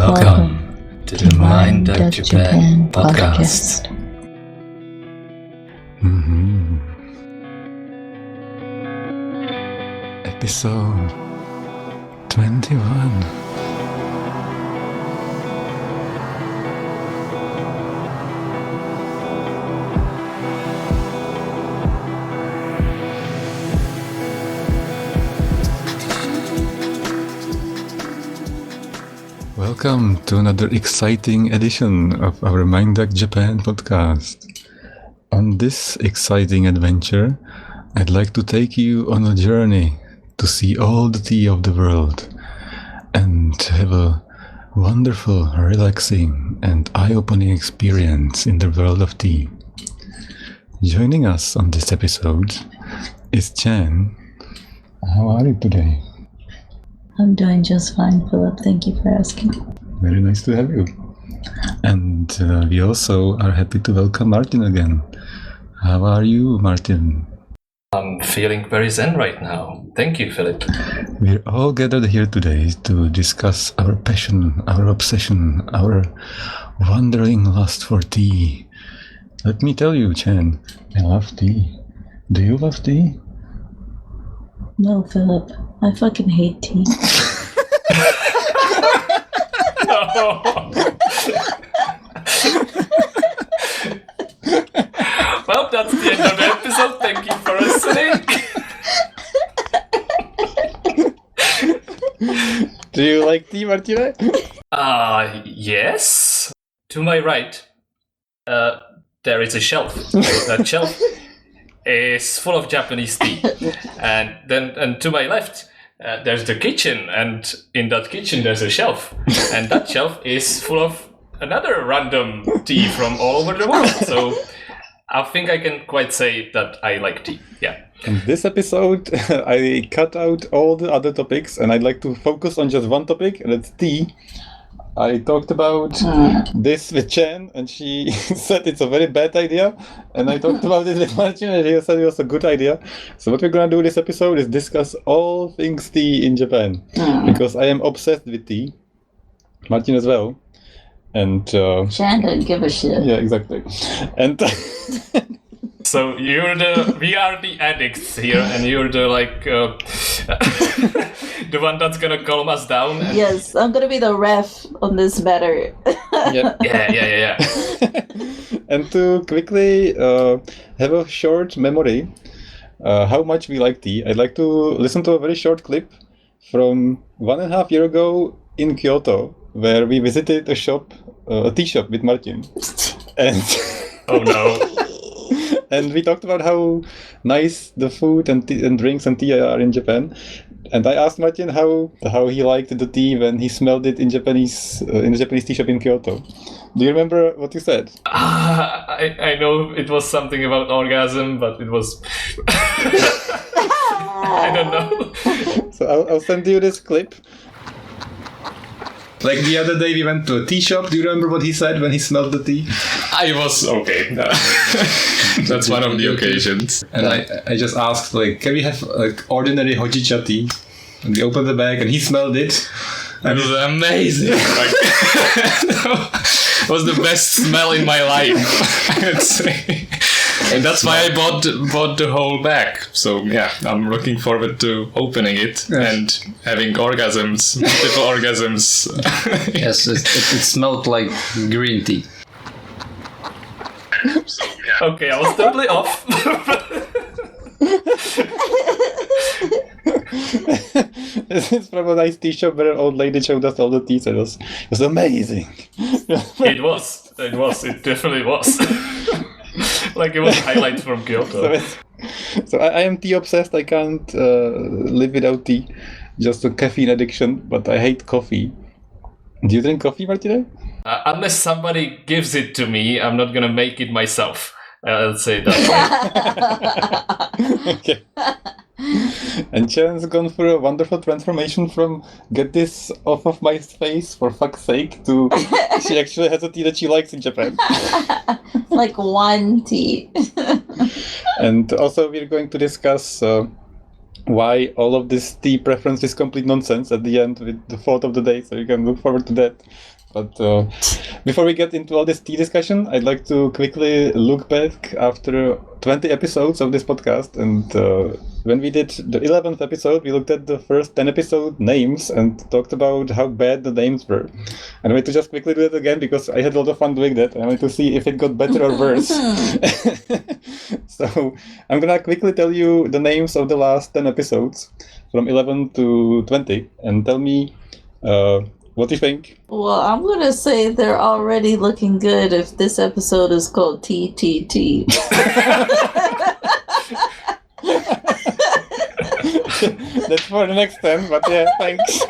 Welcome to the MDJ podcast. Episode 21. Welcome to another exciting edition of our MDJ Japan podcast. On this exciting adventure, I'd like to take you on a journey to see all the tea of the world and have a wonderful, relaxing and eye-opening experience in the world of tea. Joining us on this episode is Chan. How are you today? I'm doing just fine, Philip. Thank you for asking. Very nice to have you. And we also are happy to welcome Martin again. How are you, Martin? I'm feeling very zen right now. Thank you, Philip. We're all gathered here today to discuss our passion, our obsession, our wandering lust for tea. Let me tell you, Chan, I love tea. Do you love tea? No, Philip. I fucking hate tea. Well, that's the end of the episode. Thank you for listening. Do you like tea, Martina? Yes. To my right, there is a shelf. That shelf is full of Japanese tea. And to my left, there's the kitchen, and in that kitchen there's a shelf, and that shelf is full of another random tea from all over the world. So I think I can quite say that I like tea. Yeah. In this episode, I cut out all the other topics, and I'd like to focus on just one topic, and it's tea. I talked about this with Chen, and she said it's a very bad idea. And I talked about it with Martin, and he said it was a good idea. So what we're going to do this episode is discuss all things tea in Japan. Because I am obsessed with tea. Martin as well. And Chen doesn't give a shit. Yeah, exactly. And so we are the addicts here, and you're the the one that's gonna calm us down. Yes, I'm gonna be the ref on this matter. Yeah. And to quickly have a short memory, how much we like tea, I'd like to listen to a very short clip from 1.5 years ago in Kyoto, where we visited a tea shop with Martin. And oh no. And we talked about how nice the food and drinks and tea are in Japan. And I asked Martin how he liked the tea when he smelled it in the Japanese tea shop in Kyoto. Do you remember what you said? I know it was something about orgasm, but it was I don't know. So I'll send you this clip. Like the other day we went to a tea shop. Do you remember what he said when he smelled the tea? I was okay. That's one of the occasions. And I just asked, can we have ordinary hojicha tea? And we opened the bag and he smelled it. And it was amazing. It was the best smell in my life, I would say. And that's why I bought the whole bag. So yeah, I'm looking forward to opening it and having orgasms, multiple orgasms. Yes, it smelled like green tea. Okay, I was totally off. It's from a nice tea shop where an old lady showed us all the teas. It was amazing. It definitely was. Like it was a highlight from Kyoto. So I am tea obsessed. I can't live without tea. Just a caffeine addiction, but I hate coffee. Do you drink coffee, Martina? Unless somebody gives it to me, I'm not gonna make it myself. I'll say that. Okay. And Chan's gone through a wonderful transformation from get this off of my face for fuck's sake to she actually has a tea that she likes in Japan. Like one tea. And also we're going to discuss why all of this tea preference is complete nonsense at the end with the thought of the day, so you can look forward to that. But before we get into all this tea discussion, I'd like to quickly look back after 20 episodes of this podcast. And when we did the 11th episode, we looked at the first 10 episode names and talked about how bad the names were. And I want to just quickly do it again because I had a lot of fun doing that. I want to see if it got better or worse. So I'm going to quickly tell you the names of the last 10 episodes from 11 to 20 and tell me what do you think? Well, I'm gonna say they're already looking good if this episode is called TTT. That's for the next 10, but yeah, thanks.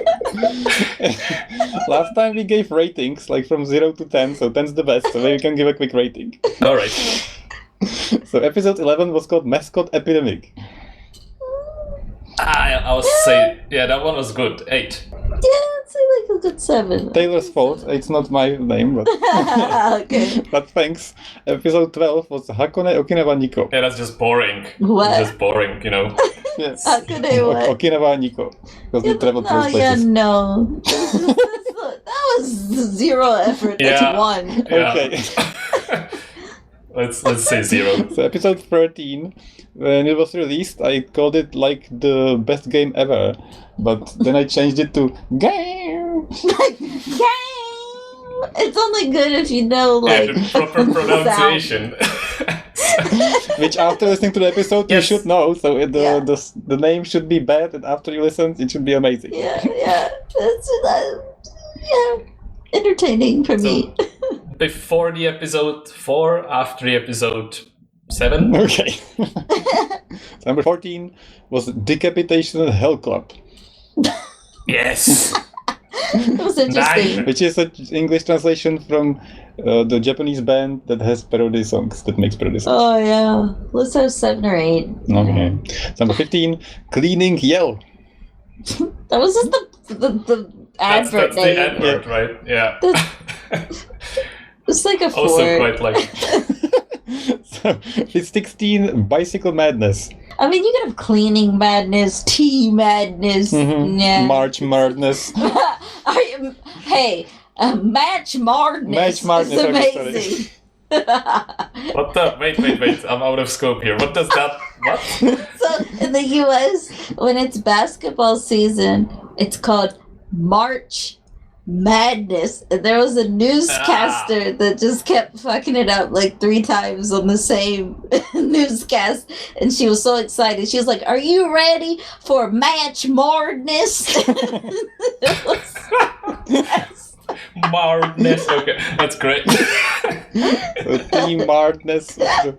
Last time we gave ratings, like from 0 to 10, so 10's the best, so maybe we can give a quick rating. Alright. So episode 11 was called Mascot Epidemic. I was say, yeah, that one was good. 8. Yeah, I'd say like a good 7. Taylor's fault, it's not my name, but, Okay. but thanks. Episode 12 was Hakone Okinawa Niko. Yeah, that's just boring. What? It's just boring, you know. Yes. Hakone what? Okinawa Niko. Because we traveled to No, those yeah, places. no. That was 0 effort. That's Yeah. 1. Yeah. Okay. Let's say 0. So episode 13, when it was released, I called it like the best game ever. But then I changed it to game. It's only good if you know, like, Yeah, the proper pronunciation. Which after listening to the episode, Yes. you should know. So Yeah. the name should be bad, and after you listen, it should be amazing. yeah. Yeah. Entertaining for me. Before the episode 4, after the episode 7. Okay. So number 14 was Decapitation Hell Club, Yes. It was interesting. 9. which is an English translation from the Japanese band that has parody songs, that makes parody songs. Oh yeah. Let's have 7 or 8. Okay. So number 15, Cleaning Yell. That was just the advert That's name. the advert, right? Yeah. It's like a 4. Also quite like. So it's 16, Bicycle Madness. I mean, you could have cleaning madness, tea madness. Yeah. March Madness. Hey, Match Madness. Match Madness, is okay, sorry. amazing. What the? Wait. I'm out of scope here. What does that. What? So in the US, when it's basketball season, it's called March Madness. And there was a newscaster that just kept fucking it up like 3 times on the same newscast. And she was so excited. She was like, "Are you ready for Match Madness?" Mardness. Okay, that's great. So Team Madness. Yeah,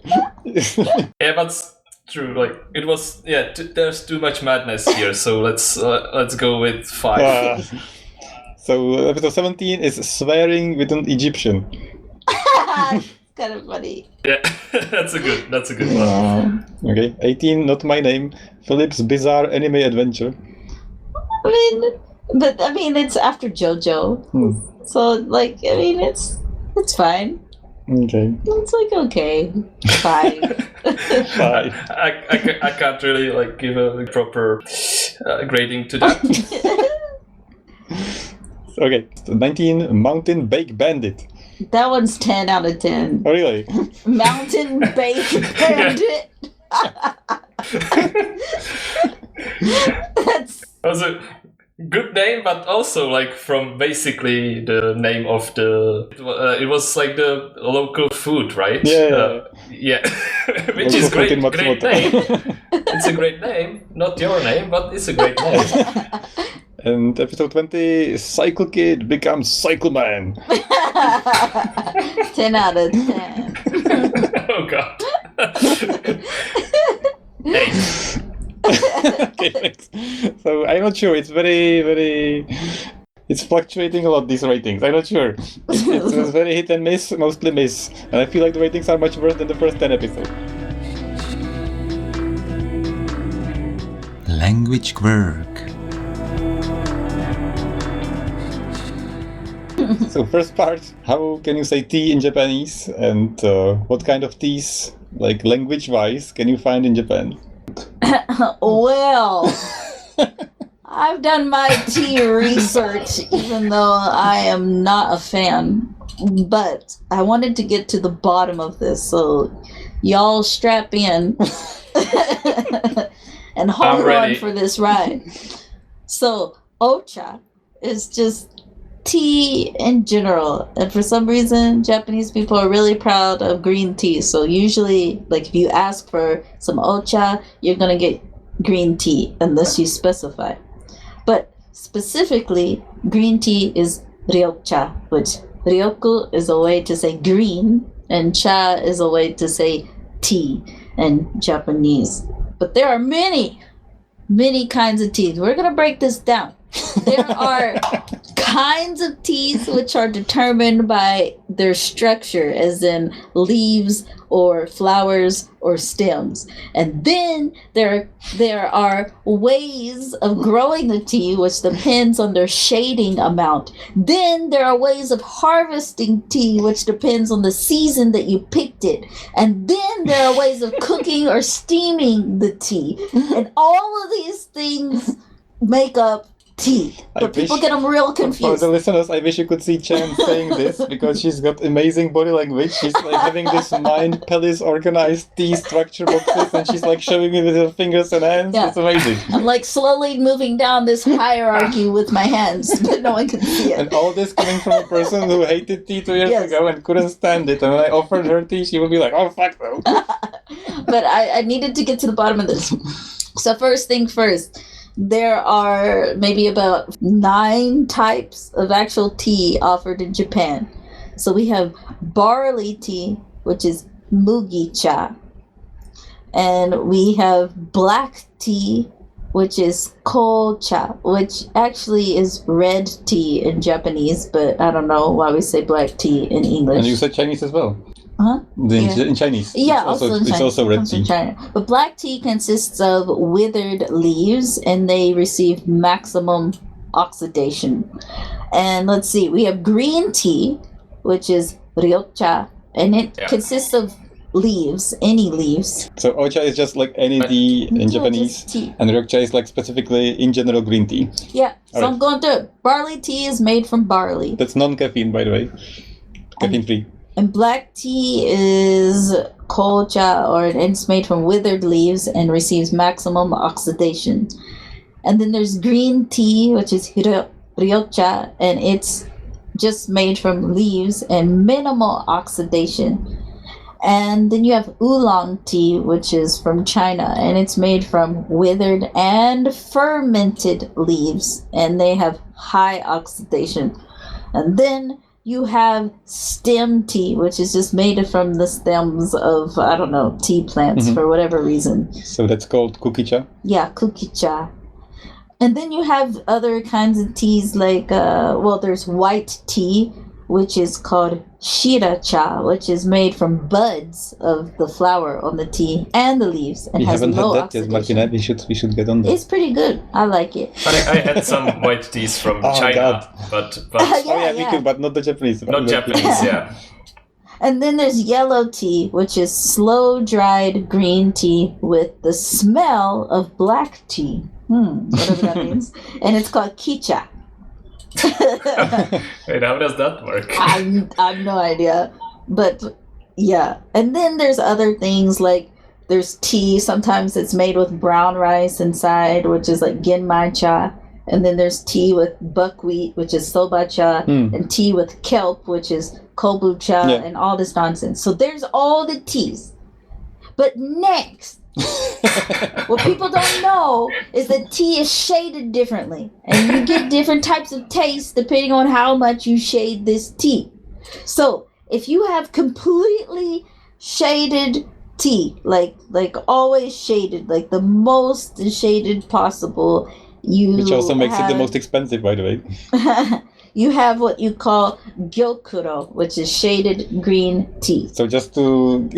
that's true. Like it was. Yeah, there's too much madness here. So let's go with 5. So episode 17 is Swearing with an Egyptian. It's kind of funny. Yeah, that's a good one. Okay, 18, Not My Name, Philip's Bizarre Anime Adventure. I mean, it's after JoJo. So, like, I mean, it's fine. Okay. It's like, okay, fine. Bye. I can't really like give a proper grading to that. Okay, 19, Mountain Bake Bandit. That one's 10 out of 10. Oh, really? Mountain Bake Bandit. That's That was a good name, but also like from basically the name of the. It was like the local food, right? Yeah. Yeah. Which Local is food in great Matsumoto. name. It's a great name. Not your name, but it's a great name. And episode 20, Cycle Kid becomes Cycle Man. 10 out of 10. Oh god. 8. Okay, thanks. So I'm not sure. It's very. It's fluctuating a lot, these ratings. I'm not sure. It's very hit and miss, mostly miss. And I feel like the ratings are much worse than the first 10 episodes. Language quirk. So first part, how can you say tea in Japanese? And what kind of teas, like language-wise, can you find in Japan? Well, I've done my tea research, even though I am not a fan. But I wanted to get to the bottom of this, so y'all strap in and hold on for this ride. So, ocha is just tea in general, and for some reason Japanese people are really proud of green tea. So usually, like, if you ask for some ocha, you're gonna get green tea unless you specify. But specifically, green tea is ryokucha, which ryoku is a way to say green and cha is a way to say tea in Japanese. But there are many kinds of teas. We're gonna break this down. There are kinds of teas which are determined by their structure, as in leaves or flowers or stems. And then there are ways of growing the tea which depends on their shading amount. Then there are ways of harvesting tea which depends on the season that you picked it. And then there are ways of cooking or steaming the tea. And all of these things make up tea. But people get them real confused. For the listeners, I wish you could see Chen saying this, because she's got amazing body language. She's like having this mind palace organized tea structure boxes, and she's like showing me with her fingers and hands. Yeah. It's amazing. I'm like slowly moving down this hierarchy with my hands, but no one can see it. And all this coming from a person who hated tea 2 years ago and couldn't stand it. And when I offered her tea, she would be like, oh, fuck no. But I needed to get to the bottom of this. So first thing first, there are maybe about 9 types of actual tea offered in Japan. So we have barley tea, which is mugicha. And we have black tea, which is koucha, which actually is red tea in Japanese, but I don't know why we say black tea in English. And you said Chinese as well. Huh? In Chinese. Yeah, it's also red tea. But black tea consists of withered leaves, and they receive maximum oxidation. And let's see, we have green tea, which is ryokucha, and it consists of leaves, any leaves. So ocha is just like any tea in Japanese, and ryokucha is like specifically in general green tea. Yeah, so I'm going through it. Barley tea is made from barley. That's non-caffeine, by the way. Caffeine-free. And black tea is koucha, or it's made from withered leaves and receives maximum oxidation. And then there's green tea, which is ryokucha, and it's just made from leaves and minimal oxidation. And then you have oolong tea, which is from China, and it's made from withered and fermented leaves, and they have high oxidation. And then you have stem tea, which is just made from the stems of, I don't know, tea plants for whatever reason. So that's called kukicha? Yeah, kukicha. And then you have other kinds of teas like, there's white tea, which is called shiracha, which is made from buds of the flower on the tea and the leaves, and we has haven't low had that oxidation. yet, Martina. We should get on that. It's pretty good. I like it. I had some white teas from China, but me too, but not the Japanese. Not Japanese, yeah. And then there's yellow tea, which is slow-dried green tea with the smell of black tea. Whatever that means. And it's called kicha. Wait, how does that work? I have no idea. But, yeah. And then there's other things like there's tea. Sometimes it's made with brown rice inside, which is like genmaicha. And then there's tea with buckwheat, which is soba-cha. And tea with kelp, which is kombucha, and all this nonsense. So there's all the teas. But next, what people don't know is that tea is shaded differently. And you get different types of tastes depending on how much you shade this tea. So if you have completely shaded tea, like always shaded, like the most shaded possible, which also makes it the most expensive, by the way. You have what you call gyokuro, which is shaded green tea. So just to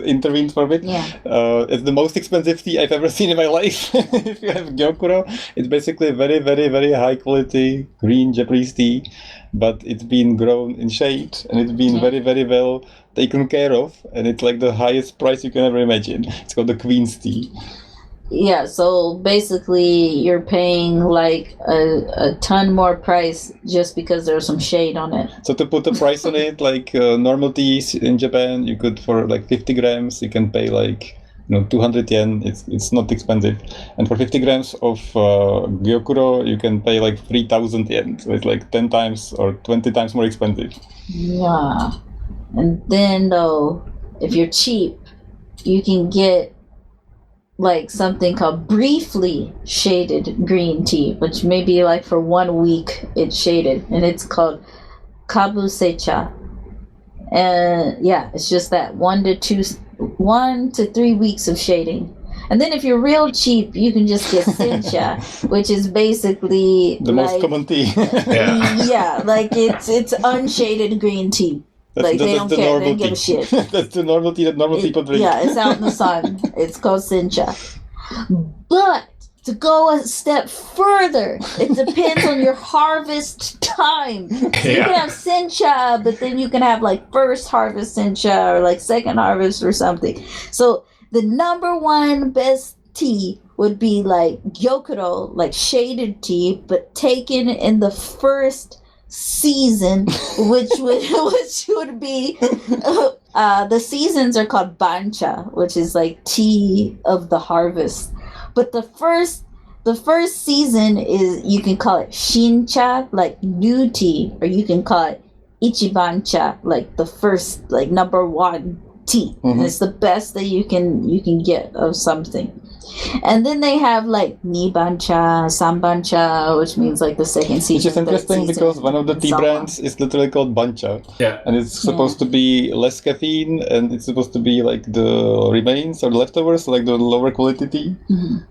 intervene for a bit, it's the most expensive tea I've ever seen in my life. If you have gyokuro, it's basically very, very, very high quality green Japanese tea, but it's been grown in shade and it's been very, very well taken care of, and it's like the highest price you can ever imagine. It's called the Queen's tea. Yeah, so basically you're paying like a ton more price just because there's some shade on it. So to put a price on it, like normal teas in Japan, you could for like 50 grams, you can pay like 200 yen. It's not expensive, and for 50 grams of gyokuro, you can pay like 3,000 yen. So it's like 10 times or 20 times more expensive. Yeah, and then though, if you're cheap, you can get like something called briefly shaded green tea, which may be like for 1 week it's shaded, and it's called kombucha. And yeah, it's just that 1 to 3 weeks of shading. And then if you're real cheap, you can just get sencha, which is basically The most common tea. yeah, like it's unshaded green tea. Like they don't care, they don't give a shit. That's the normal tea that normal people drink. Yeah, it's out in the sun. It's called sencha. But to go a step further, it depends on your harvest time. So you can have sencha, but then you can have like first harvest sencha or like second harvest or something. So the number one best tea would be like gyokuro, like shaded tea, but taken in the first season, which would be the seasons are called bancha, which is like tea of the harvest. But the first season is, you can call it shincha, like new tea, or you can call it ichibancha, like the first, like number one tea. And it's the best that you can get of something. And then they have like ni bancha, san bancha, which means like the second season. Which is interesting because one of the tea brands is literally called bancha. Yeah. And it's supposed to be less caffeine, and it's supposed to be like the remains or the leftovers, like the lower quality tea.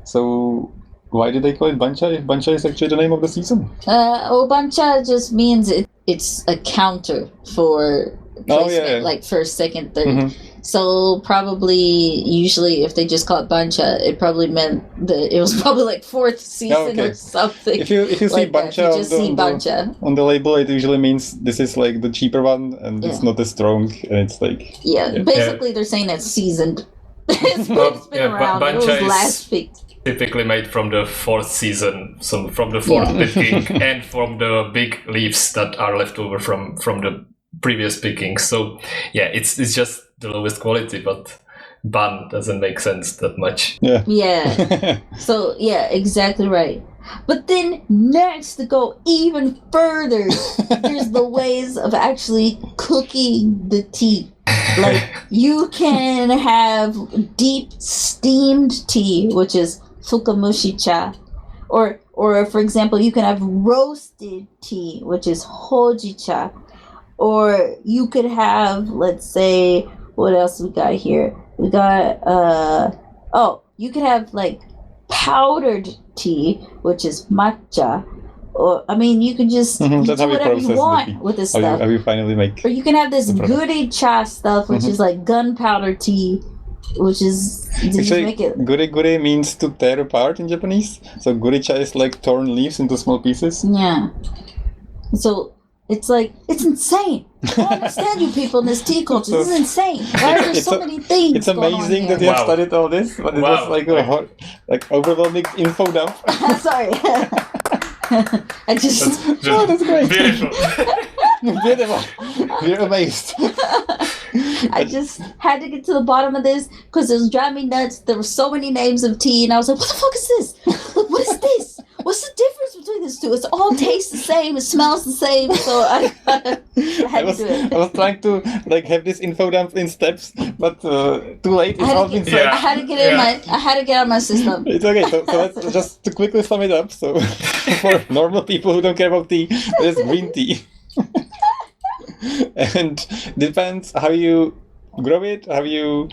So why did they call it bancha if bancha is actually the name of the season? Bancha just means it's a counter for placement, like first, second, third. So probably, usually, if they just call it bancha, it probably meant that it was probably like fourth season or something. If you see like bancha on the label, it usually means this is like the cheaper one, and it's not as strong, and it's like basically they're saying it's seasoned. It's been around. It was last picked. Typically made from the fourth season, so from the fourth picking, and from the big leaves that are left over from the previous picking. So yeah, it's just the lowest quality, but ban doesn't make sense that much. Yeah. So yeah, exactly right. But then next, to go even further, there's the ways of actually cooking the tea. Like you can have deep steamed tea, which is fukamushicha, or for example, you can have roasted tea, which is hojicha, or you could have, let's say, what else we got here? We got you could have like powdered tea, which is matcha. Or I mean, you can just do whatever you want with this stuff. How you finally make. Or you can have this guricha stuff, which is like gunpowder tea, which is actually make it. Gure means to tear apart in Japanese. So guricha is like torn leaves into small pieces. Yeah. So it's like, it's insane. I don't understand you people in this tea culture. This is insane. Why are there so many things? It's amazing that you have studied all this, but it was like a overwhelming info dump. Sorry. I just that's great. Beautiful. Beautiful. We're amazed. I just had to get to the bottom of this because it was driving me nuts. There were so many names of tea, and I was like, what the fuck is this? What is this? What's the difference between these two? It's all tastes the same, it smells the same, so I had to do it. I was trying to like have this info dump in steps, but too late. It's all been said. I had to get it in I had to get out of my system. It's okay. So let's just to quickly sum it up. So for normal people who don't care about tea, there's green tea. And depends how you grow it, how you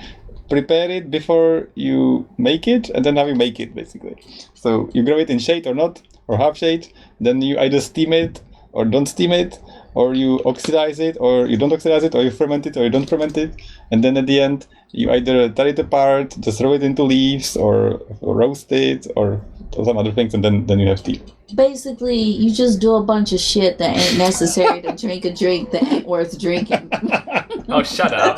prepare it before you make it, and then how you make it, basically. So you grow it in shade or not, or half shade, then you either steam it or don't steam it, or you oxidize it or you don't oxidize it, or you ferment it or you don't ferment it, and then at the end you either tear it apart, just throw it into leaves, or roast it, or some other things, and then you have tea. Basically, you just do a bunch of shit that ain't necessary to drink a drink that ain't worth drinking. Oh, shut up.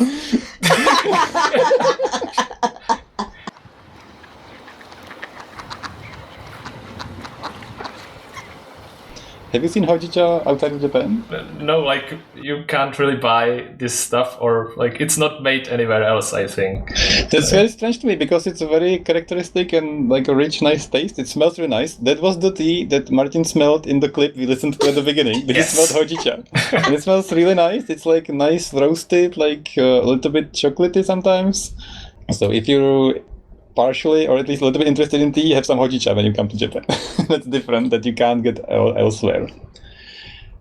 Have you seen hojicha outside of Japan? No, like you can't really buy this stuff, or like it's not made anywhere else, I think. That's very strange to me because it's a very characteristic and like a rich, nice taste. It smells really nice. That was the tea that Martin smelled in the clip we listened to at the beginning. He Yes. smelled hojicha. And it smells really nice. It's like nice roasted, like a little bit chocolatey sometimes. So if you're partially or at least a little bit interested in tea, have some hojicha when you come to Japan. That's different, that you can't get elsewhere.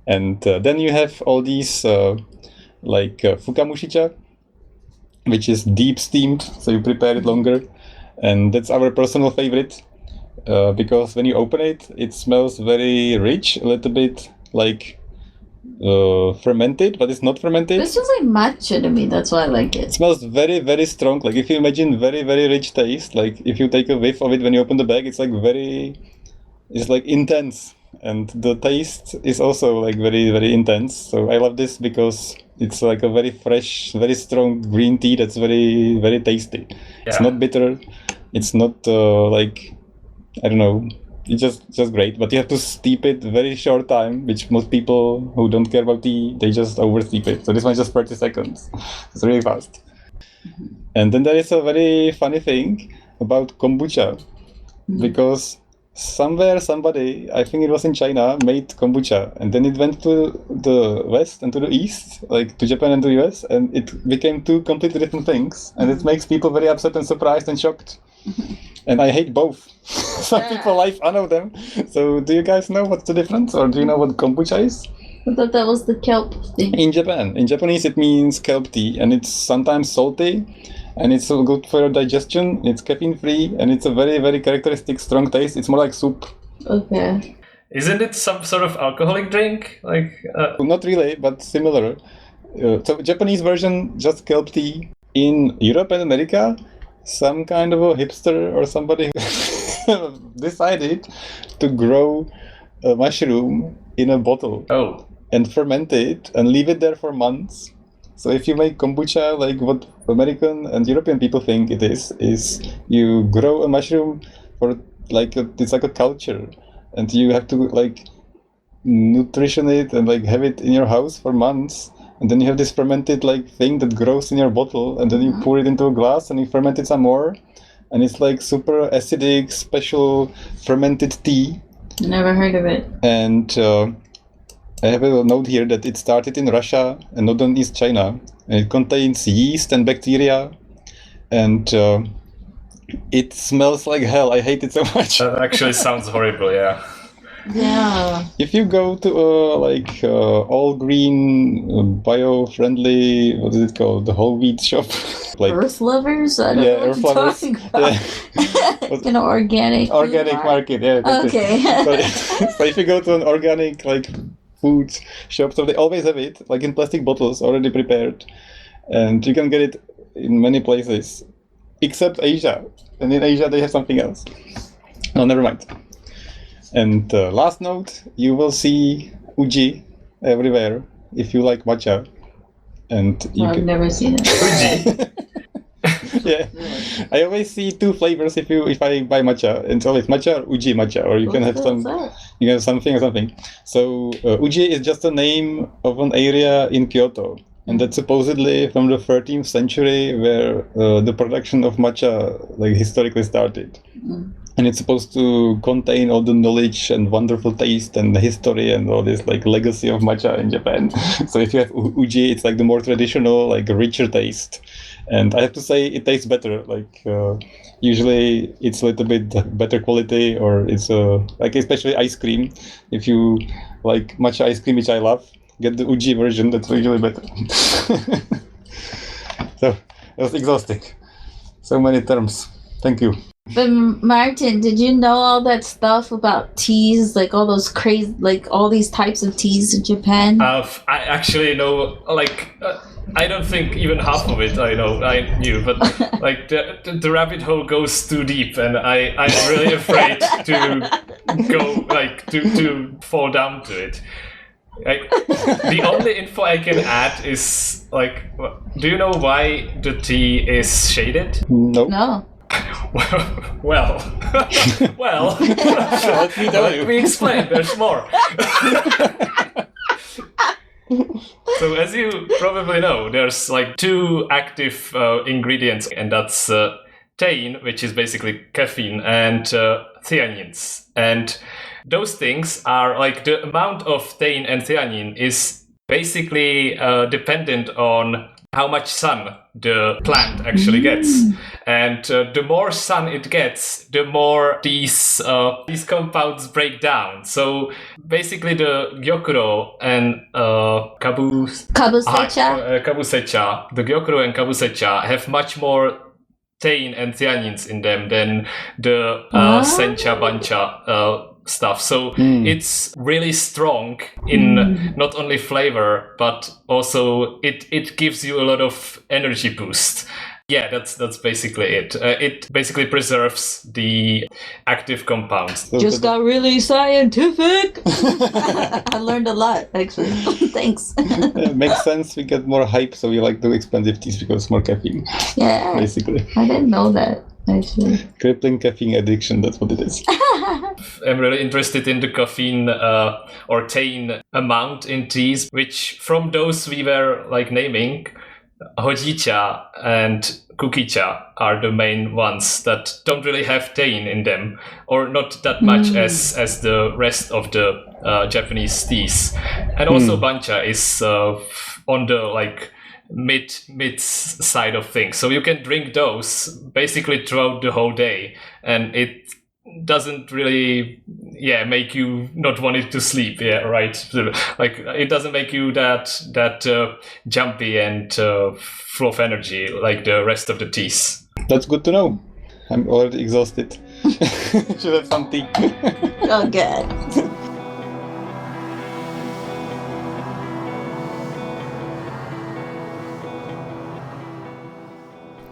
And then you have all these fukamushicha, which is deep steamed, so you prepare it longer. And that's our personal favorite because when you open it, it smells very rich, a little bit like fermented, but it's not fermented. This smells like matcha to me. That's why I like It it. smells very, very strong. Like if you imagine very, very rich taste, like if you take a whiff of it when you open the bag, it's like it's like intense. And the taste is also like very, very intense. So I love this because it's like a very fresh, very strong green tea that's very, very tasty. It's Yeah. not bitter. It's not I don't know. It's just great. But you have to steep it very short time, which most people who don't care about tea, they just oversteep it. So this one's just 30 seconds. It's really fast. And then there is a very funny thing about kombucha, because somewhere somebody, I think it was in China, made kombucha, and then it went to the west and to the east, like to Japan and to the US, and it became two completely different things, and it makes people very upset and surprised and shocked. And I hate both. Some people like honor them. So do you guys know what's the difference, or do you know what kombucha is? I thought that was the kelp thing. In Japanese it means kelp tea, and it's sometimes salty, and it's so good for your digestion. It's caffeine free, and it's a very, very characteristic strong taste. It's more like soup. Okay. Isn't it some sort of alcoholic drink? Like, Not really, but similar. So Japanese version, just kelp tea. In Europe and America, some kind of a hipster or somebody decided to grow a mushroom in a bottle oh, and ferment it and leave it there for months. So if you make kombucha, like what American and European people think it is you grow a mushroom for it's like a culture, and you have to like nutrition it and like have it in your house for months, and then you have this fermented like thing that grows in your bottle, and then you pour it into a glass and you ferment it some more, and it's like super acidic, special fermented tea. Never heard of it. And I have a note here that it started in Russia and northern East China, and it contains yeast and bacteria, and it smells like hell. I hate it so much. that actually sounds horrible, yeah. Yeah. If you go to a all green, bio-friendly, what is it called, the whole wheat shop, like Earth lovers? I don't know what Earth you're lovers. talking about. Yeah. An organic food Organic market, yeah. That's Okay. it. So if you go to an organic like food shop, so they always have it like in plastic bottles already prepared, and you can get it in many places except Asia. And in Asia they have something else. No, never mind. And last note, you will see uji everywhere if you like matcha, and you I've can. never seen it. Fuji. Yeah, I always see two flavors if I buy matcha, and it's always matcha or uji matcha, or you can have some. You can have something or something. So uji is just a name of an area in Kyoto, and that's supposedly from the 13th century, where the production of matcha like historically started. And it's supposed to contain all the knowledge and wonderful taste and the history and all this like legacy of matcha in Japan. So if you have uji, it's like the more traditional, like richer taste. And I have to say it tastes better. Like usually it's a little bit better quality, or it's like especially ice cream. If you like matcha ice cream, which I love, get the uji version. That's usually better. So it was exhausting. So many terms. Thank you. But Martin, did you know all that stuff about teas, like all those crazy, like all these types of teas in Japan? I actually know, like, I don't think even half of it I knew, but like the rabbit hole goes too deep, and I'm really afraid to go, like, to fall down to it. Like, the only info I can add is, like, do you know why the tea is shaded? No. No. Well, let me explain. There's more. So as you probably know, there's like two active ingredients, and that's thein, which is basically caffeine, and theanines. And those things are like the amount of thein and theanine is basically dependent on how much sun the plant actually gets. And the more sun it gets, the more these compounds break down. So basically the gyokuro and kabusecha, the gyokuro and kabusecha have much more thein and theanines in them than the sencha bancha stuff. So it's really strong in not only flavor, but also it gives you a lot of energy boost. Yeah, that's basically it. It basically preserves the active compounds. Just got really scientific. I learned a lot, actually. Thanks. It makes sense. We get more hype, so we like the expensive teas because more caffeine. Yeah. Basically. I didn't know that, actually. Crippling caffeine addiction, that's what it is. I'm really interested in the caffeine or thein amount in teas, which from those we were like naming, hojicha and kukicha are the main ones that don't really have thein in them, or not that much as the rest of the Japanese teas. And also bancha is on the like mid side of things, so you can drink those basically throughout the whole day, and it doesn't really make you not wanting to sleep. Like it doesn't make you that jumpy and full of energy like the rest of the teas. That's good to know. I'm already exhausted. Should have some tea. Oh, good.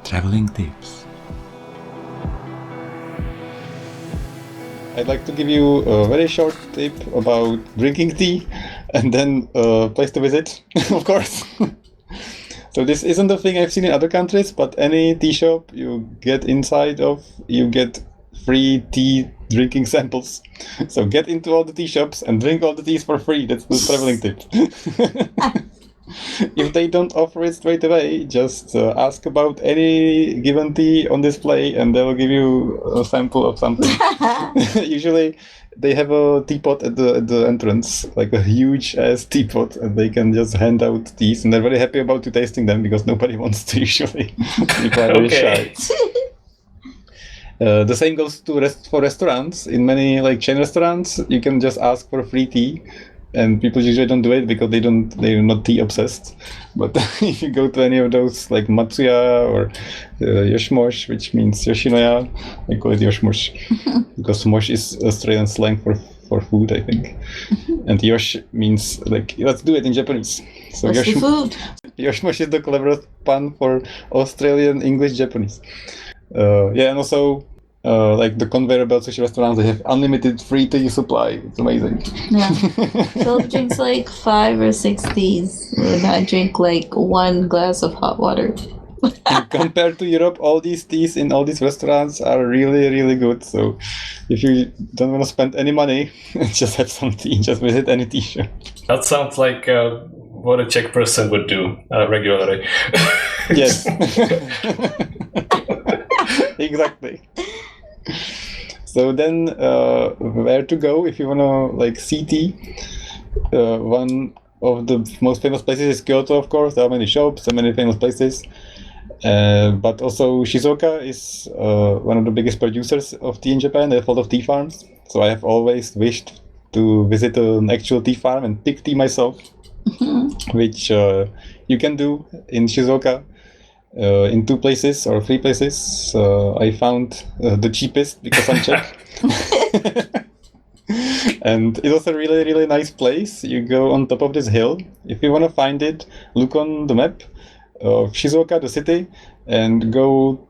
Traveling tips. I'd like to give you a very short tip about drinking tea, and then a place to visit, of course. So this isn't a thing I've seen in other countries, but any tea shop you get inside of, you get free tea drinking samples. So get into all the tea shops and drink all the teas for free. That's the traveling tip. If they don't offer it straight away, just ask about any given tea on display and they will give you a sample of something. Usually they have a teapot at the entrance, like a huge ass teapot, and they can just hand out teas, and they're very happy about you tasting them because nobody wants to usually. People are very shy. The same goes to for restaurants. In many like chain restaurants, you can just ask for free tea. And people usually don't do it because they're not tea obsessed. But if you go to any of those like Matsuya or Yoshimosh, which means Yoshinoya, I call it Yoshimosh because mosh is Australian slang for food, I think. And Yosh means like, let's do it in Japanese. So What's the food? Yoshimosh is the cleverest pun for Australian English Japanese. And also like the conveyor belt sushi restaurants, they have unlimited free tea supply. It's amazing. Yeah. Philip drinks like 5 or 6 teas, and I drink like 1 glass of hot water. And compared to Europe, all these teas in all these restaurants are really, really good. So if you don't want to spend any money, just have some tea. Just visit any tea shop. That sounds like what a Czech person would do regularly. Yes. Exactly. So then, where to go if you wanna like see tea? One of the most famous places is Kyoto, of course. There are many shops and many famous places. But also Shizuoka is one of the biggest producers of tea in Japan. They have a lot of tea farms. So I have always wished to visit an actual tea farm and pick tea myself, which you can do in Shizuoka. In 2 places or 3 places. I found the cheapest because I'm Czech. And it was a really, really nice place. You go on top of this hill. If you want to find it, look on the map of Shizuoka, the city, and go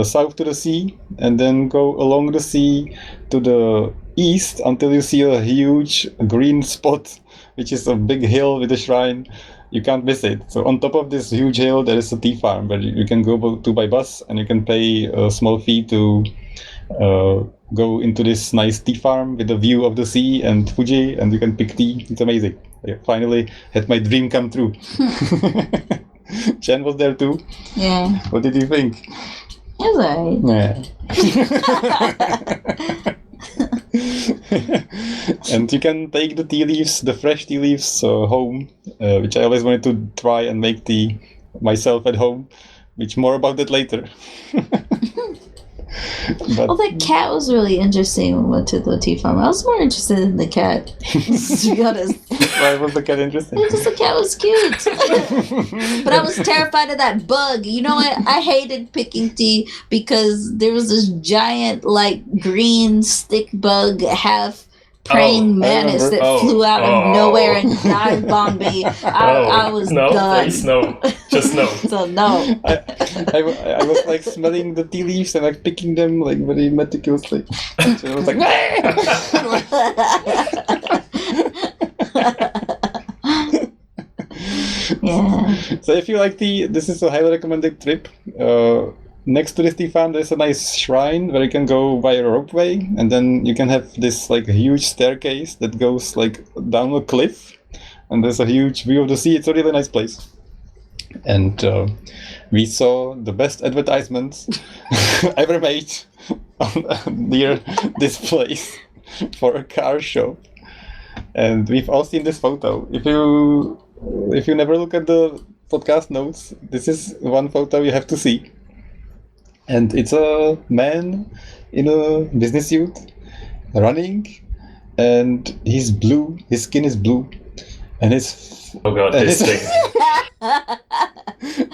south to the sea, and then go along the sea to the east until you see a huge green spot, which is a big hill with a shrine. you can't miss it. So on top of this huge hill, there is a tea farm where you can go to by bus, and you can pay a small fee to go into this nice tea farm with a view of the sea and Fuji, and you can pick tea. It's amazing. I finally had my dream come true. Chen was there too. Yeah. What did you think? It was alright. Yeah. And you can take the tea leaves, the fresh tea leaves, home, which I always wanted to try and make tea myself at home. Which more about that later. But, Well, the cat was really interesting when we went to the tea farm. I was more interested in the cat, to be honest. why was the cat interesting? Because the cat was cute. But I was terrified of that bug. You know what? I hated picking tea because there was this giant, like, green stick bug, half praying mantis that flew out of nowhere and dive bombed me. I was no, done. please, no. Just no. So no. I was like smelling the tea leaves and like picking them like very meticulously. So I was like, Yeah. So if you like tea, this is a highly recommended trip. Next to this tea farm, there's a nice shrine where you can go by a ropeway, and then you can have this like huge staircase that goes like down a cliff, and there's a huge view of the sea. It's a really nice place. And we saw the best advertisements ever made near this place for a car shop. And we've all seen this photo. If you never look at the podcast notes, this is one photo you have to see. And it's a man in a business suit running, and he's blue. His skin is blue, and his Oh god, this thing.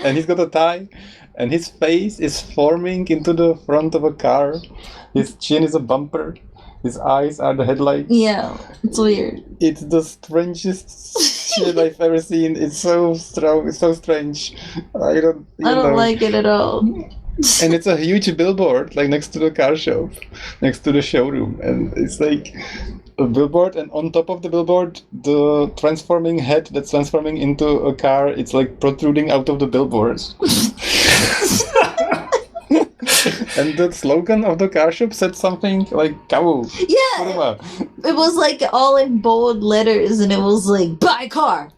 and he's got a tie, and his face is forming into the front of a car. His chin is a bumper. His eyes are the headlights. Yeah, it's weird. It's the strangest shit I've ever seen. It's so strong. It's so strange. I don't know. Like it at all. And it's a huge billboard, like next to the car shop, next to the showroom, and it's like a billboard, and on top of the billboard, the transforming head that's transforming into a car, it's like protruding out of the billboard. And the slogan of the car shop said something like "Cow." Yeah, it was like all in bold letters, and it was like "buy car."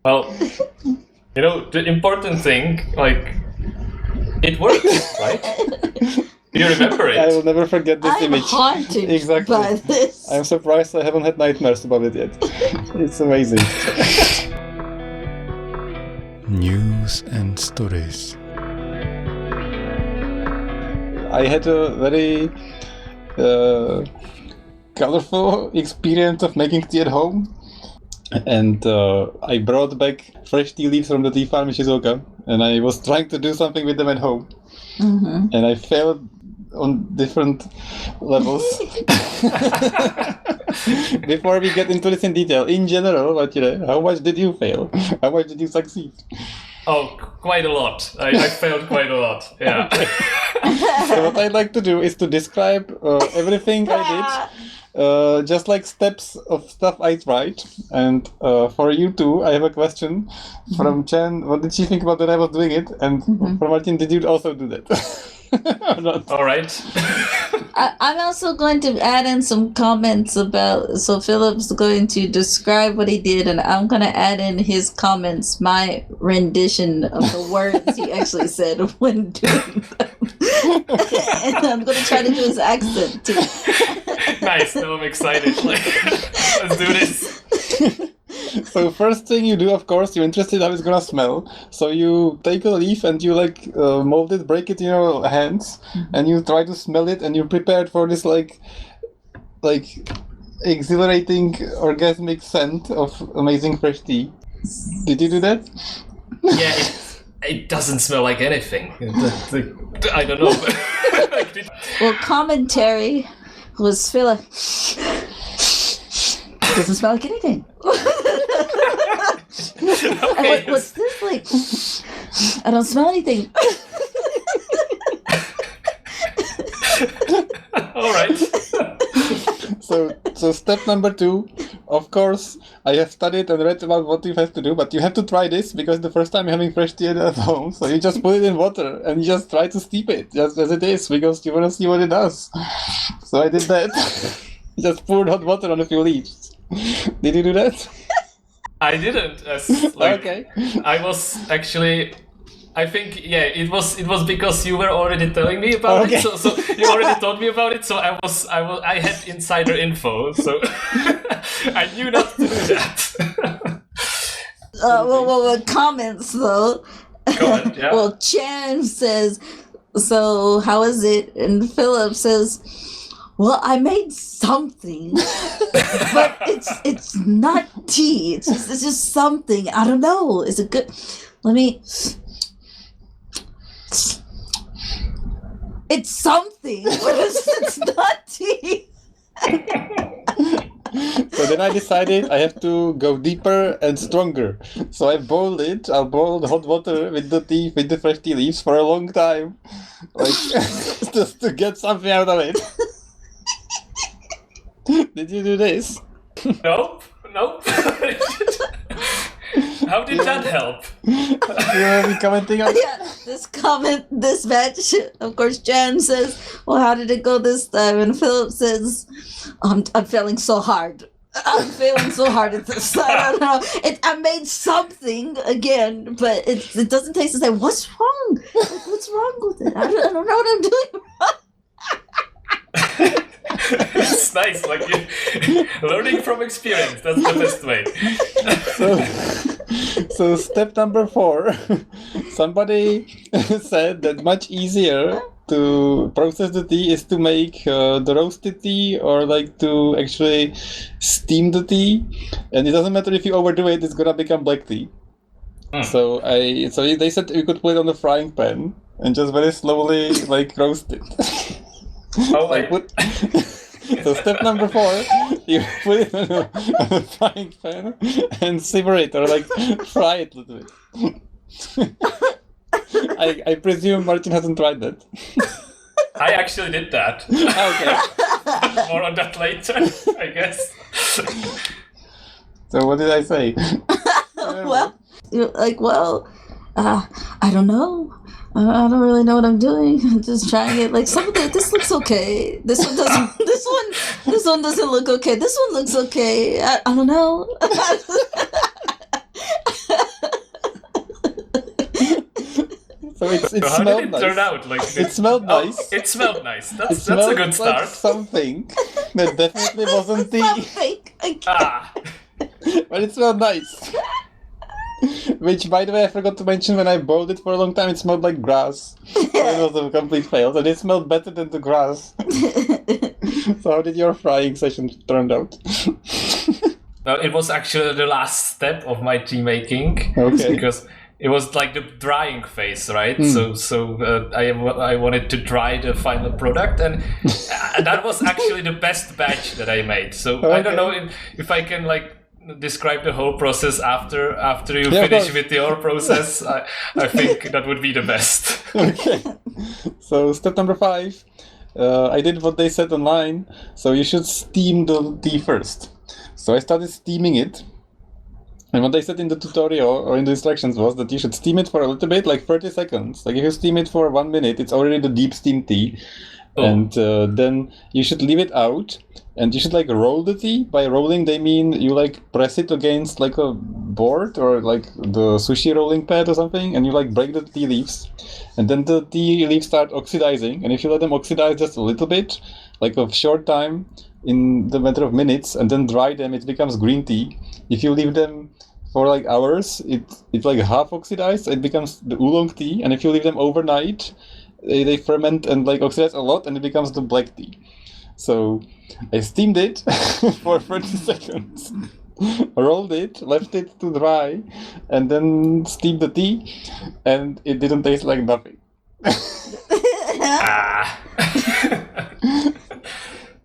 Well, you know, the important thing, like, it worked, right? You remember it? I will never forget this I'm image. haunted Exactly. by this. I'm surprised I haven't had nightmares about it yet. It's amazing. News and stories. I had a very colorful experience of making tea at home. And I brought back fresh tea leaves from the tea farm in Shizuoka, and I was trying to do something with them at home. Mm-hmm. And I failed on different levels. Before we get into this in detail, in general, how much did you fail? How much did you succeed? Oh, quite a lot. I failed quite a lot, yeah. So what I'd like to do is to describe everything I did. Just like steps of stuff I tried. And for you too, I have a question from Chen. What did she think about when I was doing it? And for Martin, did you also do that? Or not? All right. I'm also going to add in some comments about. So Philip's going to describe what he did, and I'm going to add in his comments, my rendition of the words he actually said when doing them. And I'm going to try to do his accent too. Nice. Now I'm excited. Like, let's do this. So first thing you do, of course, you're interested how it's gonna smell. So you take a leaf and you like mold it, break it in your hands, and you try to smell it, and you're prepared for this like exhilarating, orgasmic scent of amazing fresh tea. Did you do that? Yeah, it doesn't smell like anything. I don't know. Well, commentary was Philip. Doesn't smell like anything. Okay. What's this like? I don't smell anything. All right. So step number 2, of course, I have studied and read about what you have to do, but you have to try this because the first time you're having fresh tea at home, so you just put it in water and you just try to steep it just as it is because you want to see what it does. So I did that. Just poured hot water on a few leaves. Did you do that? I didn't. Okay. I was actually. I think it was because you were already telling me about Okay. it. So you already told me about it. So I had insider info. So I knew not to do that. Well, comments though. Comment, yeah. Well, Chan says, "So how is it?" And Philip says, "Well, I made something, but it's not tea. It's just something. I don't know. Is it good? Let me." It's something, but it's not tea. So then I decided I have to go deeper and stronger. So I boiled it. I boiled hot water with the tea, with the fresh tea leaves for a long time. Like, just to get something out of it. Did you do this? Nope. How did that help? You will be commenting on Yeah, this match, of course, Jan says, "Well, how did it go this time?" And Philip says, I'm failing so hard. I'm failing so hard at this. I don't know. I made something again, but it doesn't taste the same. What's wrong? Like, what's wrong with it? I don't know what I'm doing wrong. It's nice, like learning from experience. That's the best way. So step number 4, somebody said that much easier to process the tea is to make the roasted tea or like to actually steam the tea, and it doesn't matter if you overdo it, it's gonna become black tea. So they said you could put it on the frying pan and just very slowly like roast it. Oh wait. So step number 4, you put it on a frying pan and simmer it or like fry it a little bit. I presume Martin hasn't tried that. I actually did that. Okay. More on that later, I guess. So what did I say? Well, you're like, I don't know. I don't really know what I'm doing. I'm just trying it. Like some of this looks okay. This one doesn't. This one doesn't look okay. This one looks okay. I don't know. So it So how smelled did it nice. turn out? Like It smelled nice. It smelled nice. It That's a smelled good like start. something that definitely wasn't tea, Something. but it smelled nice. Which, by the way, I forgot to mention when I boiled it for a long time, it smelled like grass. So it was a complete fail. And it smelled better than the grass. So how did your frying session turn out? It was actually the last step of my tea making. Okay. Because it was like the drying phase, right? So I wanted to dry the final product, and that was actually the best batch that I made. So I don't know if I can like describe the whole process after you finish with your process. I think that would be the best. Okay. So step number 5, I did what they said online. So you should steam the tea first. So I started steaming it. And what they said in the tutorial or in the instructions was that you should steam it for a little bit, like 30 seconds. Like if you steam it for 1 minute, it's already the deep steam tea. Oh. And then you should leave it out. And you should like roll the tea. By rolling, they mean you like press it against like a board or like the sushi rolling pad or something. And you like break the tea leaves. And then the tea leaves start oxidizing. And if you let them oxidize just a little bit, like a short time, in the matter of minutes, and then dry them, it becomes green tea. If you leave them for like hours, it's like half oxidized, it becomes the oolong tea. And if you leave them overnight, they ferment and like oxidize a lot, and it becomes the black tea. So I steamed it for 30 seconds, rolled it, left it to dry, and then steamed the tea, and it didn't taste like nothing.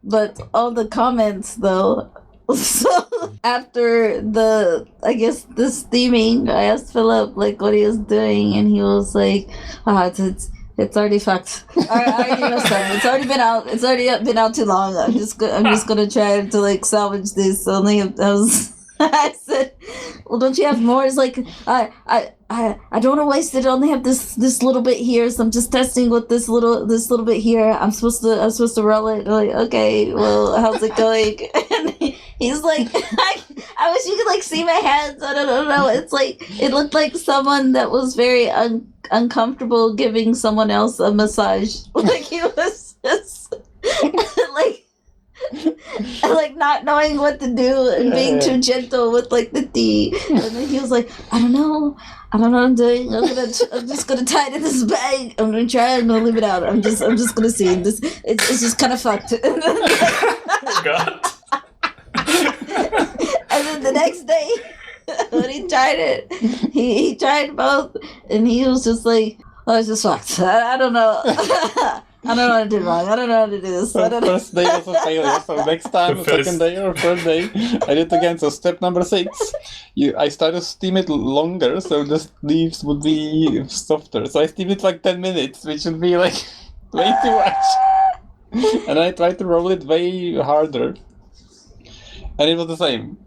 But all the comments though. So after the steaming, I asked Philip like what he was doing, and he was like, It's already fucked. I already messed up. It's already been out. It's already been out too long. I'm just gonna try to like salvage this. Only I was. I said, "Well, don't you have more?" It's like I don't want to waste it. I only have this little bit here, so I'm just testing with this little bit here. I'm supposed to roll it. I'm like, okay, well, how's it going? And he's like, I wish you could like see my hands. I don't know. It's like it looked like someone that was very uncomfortable giving someone else a massage. Like he was just like not knowing what to do and being too gentle with like the tea. And then he was like, I don't know what I'm doing. I'm just gonna tie it in this bag. I'm gonna try. I'm gonna leave it out. I'm just gonna see this. It's just kind of fucked. Oh, God. And then the next day, when he tried it, he tried both, and he was just like, "Oh, it's just fucked. I don't know. I don't know what to do wrong. I don't know how to do this. I don't know." First day was a failure, so next time, second day or third day, I did again. So step number 6, I started to steam it longer, so the leaves would be softer. So I steamed it like 10 minutes, which would be like way too much. And I tried to roll it way harder, and it was the same.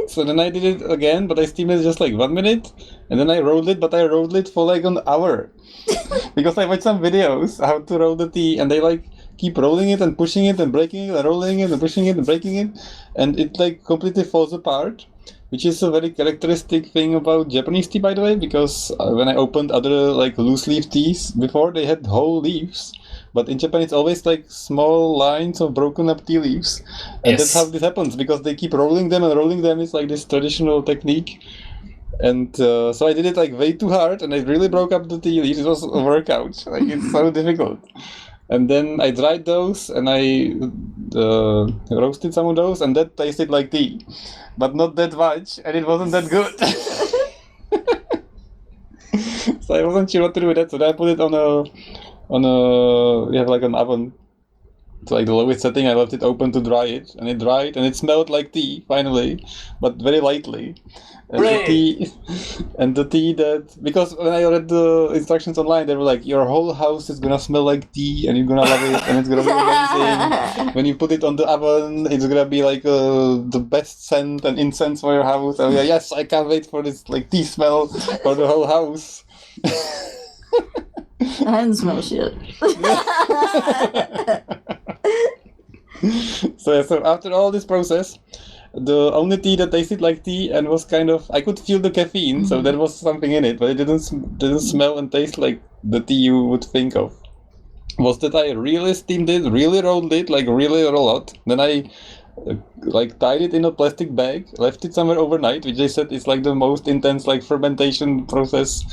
So then I did it again, but I steamed it just like 1 minute, and then I rolled it, but I rolled it for like an hour. Because I watched some videos how to roll the tea, and they like keep rolling it and pushing it and breaking it and rolling it and pushing it and breaking it, and it like completely falls apart, which is a very characteristic thing about Japanese tea, by the way, because when I opened other like loose leaf teas before, they had whole leaves, but in Japan it's always like small lines of broken up tea leaves, and that's how this happens, because they keep rolling them and rolling them. It's like this traditional technique. And so I did it like way too hard, and I really broke up the tea leaves. It was a workout. Like, it's so difficult. And then I dried those, and I roasted some of those, and that tasted like tea, but not that much, and it wasn't that good. So I wasn't sure what to do with that. So then I put it on a we have like an oven. It's like the lowest setting. I left it open to dry it, and it dried, and it smelled like tea finally, but very lightly. And the tea that, because when I read the instructions online, they were like, your whole house is gonna smell like tea, and you're gonna love it, and it's gonna be amazing. When you put it on the oven, it's gonna be like the best scent and incense for your house. And yes, I can't wait for this like tea smell for the whole house. I didn't smell shit. So after all this process, the only tea that tasted like tea and was kind of, I could feel the caffeine, so there was something in it, but it didn't smell and taste like the tea you would think of, was that I really steamed it, really rolled it, like really a lot. Then I like tied it in a plastic bag, left it somewhere overnight, which they said is like the most intense like fermentation process,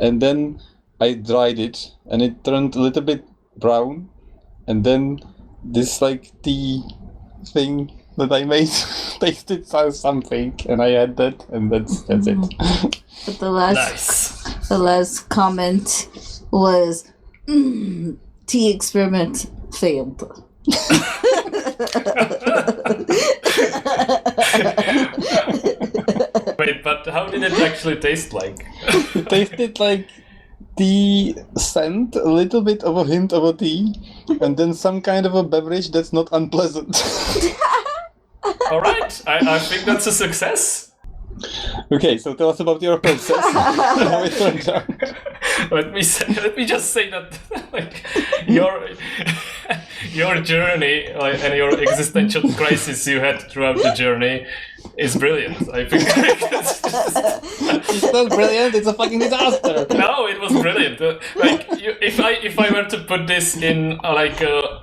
and then I dried it, and it turned a little bit brown, and then this like tea thing that I made tasted something, and I had that, and that's it. But the last comment was, tea experiment failed. Wait, but how did it actually taste like? It tasted like tea scent, a little bit of a hint of a tea, and then some kind of a beverage that's not unpleasant. All right, I think that's a success. Okay, so tell us about your process. How it turned out. Let me just say that like your journey and your existential crisis you had throughout the journey is brilliant. I think it's not brilliant. It's a fucking disaster. No, it was brilliant. If I were to put this in like a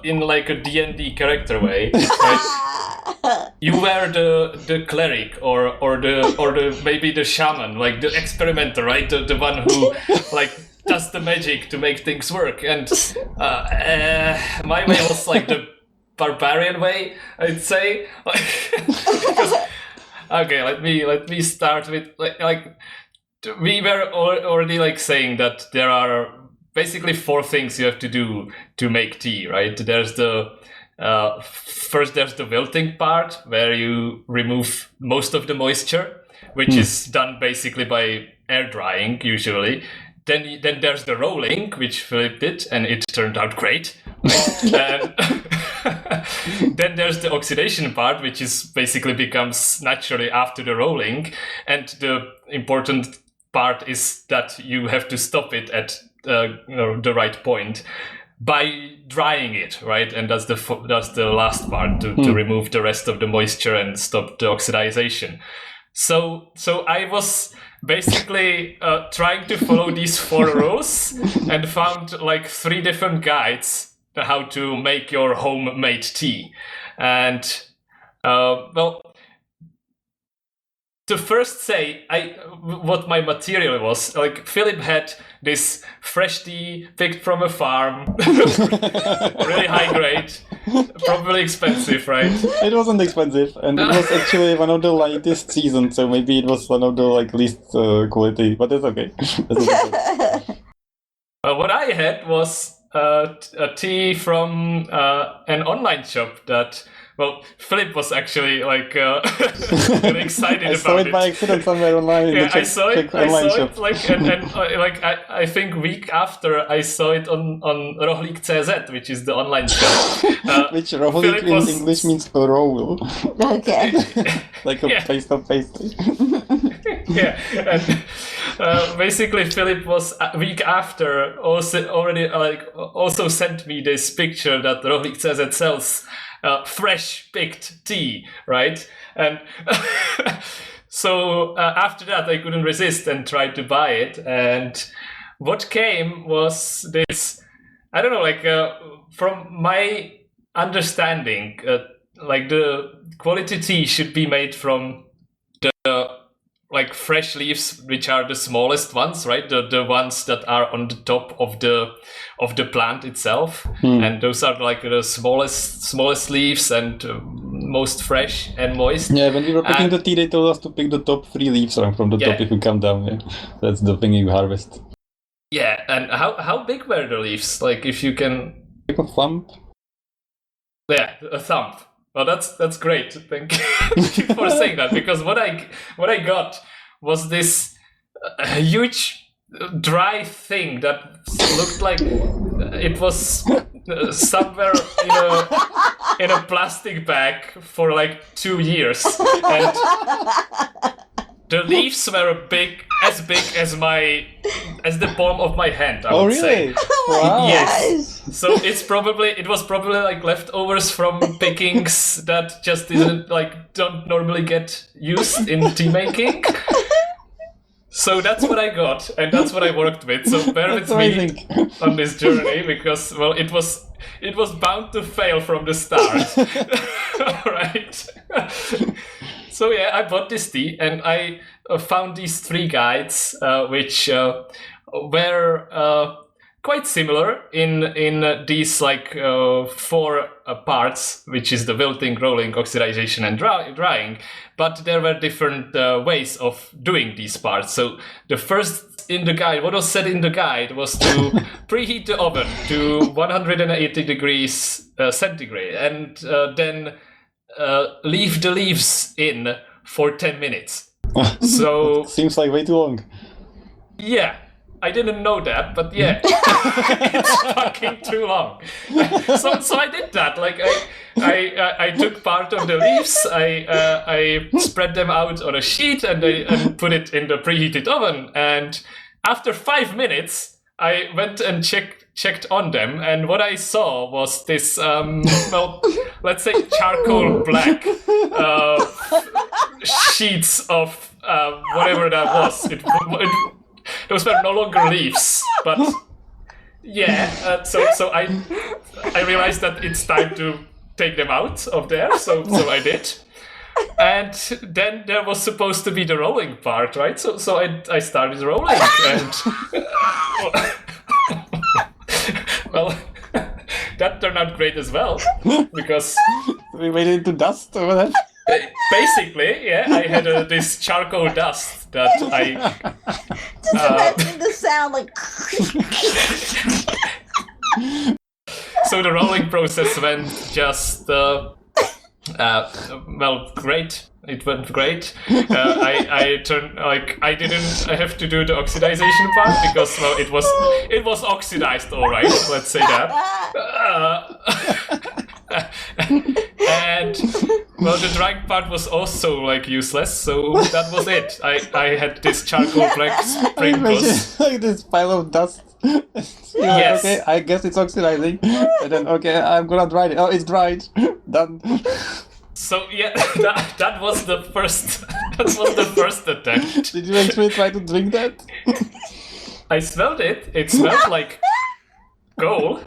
D&D character way, right? You were the cleric or the maybe the shaman, like the experimenter, right? The one who like does the magic to make things work. And my way was like the barbarian way, I'd say. Okay, let me start with like we were already like saying that there are basically 4 things you have to do to make tea, right? There's the first there's the wilting part, where you remove most of the moisture, which is done basically by air drying usually. then there's the rolling, which Philip did, and it turned out great. And then there's the oxidation part, which is basically becomes naturally after the rolling. And the important part is that you have to stop it at the right point by drying it, right? And that's the last part to remove the rest of the moisture and stop the oxidization. So I was basically trying to follow these 4 rules and found like 3 different guides how to make your homemade tea. And to first say what my material was, like Philip had this fresh tea picked from a farm, really high grade, probably expensive, right? It wasn't expensive, and it was actually one of the lightest seasons, so maybe it was one of the like least quality, but it's okay. What I had was a tea from an online shop that. Well, Philip was actually like really excited about it. I saw it by accident somewhere online. Yeah, I saw it. Like, and I think week after I saw it on rohlik.cz, which is the online shop. Which rohlik in English means a roll. Okay. Like a paste of pastry. Yeah, and basically Philip was a week after also sent me this picture that rohlik.cz sells. Fresh picked tea, right? And so after that, I couldn't resist and tried to buy it. And what came was this, I don't know, like from my understanding, like the quality tea should be made from the like fresh leaves, which are the smallest ones, right? The ones that are on the top of the plant itself, and those are like the smallest leaves and most fresh and moist. Yeah, when we were picking the tea, they told us to pick the top 3 leaves from the top if you come down. Yeah, that's the thing you harvest. Yeah, and how big were the leaves? Like if you can. Like a thumb. Yeah, a thumb. Well, that's great. Thank you for saying that, because what I got was this huge dry thing that looked like it was somewhere in a plastic bag for like 2 years, and the leaves were as big as the palm of my hand. I would say. Wow. Yes. So it was probably like leftovers from pickings that just don't normally get used in tea making. So that's what I got, and that's what I worked with. So bear with me on this journey, because it was bound to fail from the start. Right. So yeah, I bought this tea, and I found these 3 guides, which were quite similar in these like 4 parts, which is the wilting, rolling, oxidization, and drying. But there were different ways of doing these parts. So the first in the guide, what was said in the guide was to preheat the oven to 180 degrees centigrade, and then leave the leaves in for 10 minutes. So seems like way too long. Yeah, I didn't know that, but yeah, it's fucking too long. So I did that. Like I took part of the leaves, I spread them out on a sheet, and put it in the preheated oven. And after 5 minutes, I went and checked on them, and what I saw was this, let's say charcoal black sheets of whatever that was. Those were no longer leaves, but yeah. So I realized that it's time to take them out of there. So I did. And then there was supposed to be the rolling part, right? So I started rolling, and well, that turned out great as well, because we made it into dust over that. Basically, yeah, I had this charcoal dust that I. Just imagine the sound like. So the rolling process went just. Great. It went great. I turned like I have to do the oxidization part because well, it was oxidized, all right. Let's say that. And well, the drying part was also like useless, so that was it. I had this charcoal black sprinkles. Like this pile of dust. Yes. Okay, I guess it's oxidizing. And then okay, I'm gonna dry it. Oh, it's dried. Done. So yeah, that was the first. That was the first attempt. Did you actually try to drink that? I smelled it. It smelled like coal.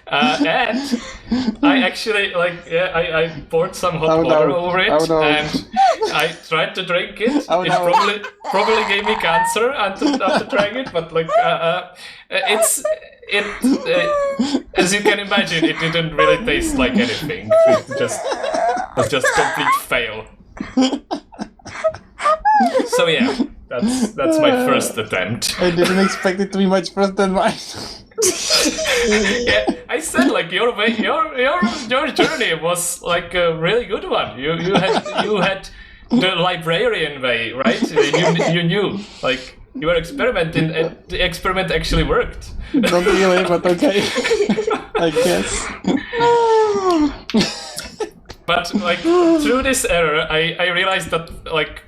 And I actually I poured some hot water over it, and I tried to drink it. It probably gave me cancer after trying it, but as you can imagine, it didn't really taste like anything. It was just complete fail. So yeah, that's my first attempt. I didn't expect it to be much worse than mine. Yeah, I said like your journey was like a really good one. You had the librarian way, right? You knew like you were experimenting, and the experiment actually worked. Not really, but okay. I guess. But like through this error, I realized that like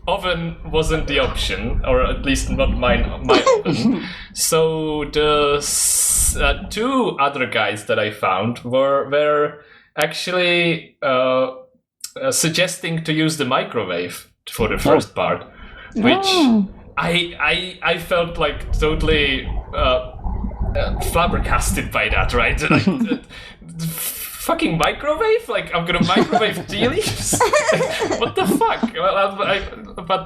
oven wasn't the option, or at least not my oven. So the two other guys that I found were actually suggesting to use the microwave for the first part, which I felt like totally flabbergasted by that, right? Like, fucking microwave? Like, I'm gonna microwave tea leaves? What the fuck? Well,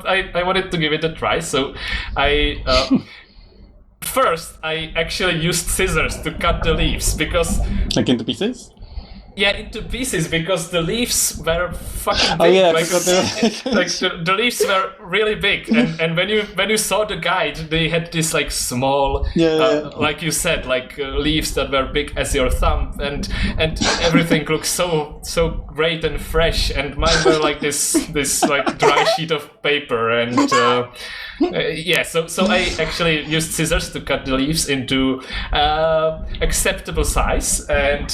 I wanted to give it a try, so first I actually used scissors to cut the leaves because... Like into pieces? Yeah, into pieces because the leaves were fucking big. Oh yeah, like the leaves were really big, and when you saw the guide, they had this like small, like you said, like leaves that were big as your thumb, and everything looked so great and fresh, and mine were like this like dry sheet of paper, and yeah, so I actually used scissors to cut the leaves into acceptable size, and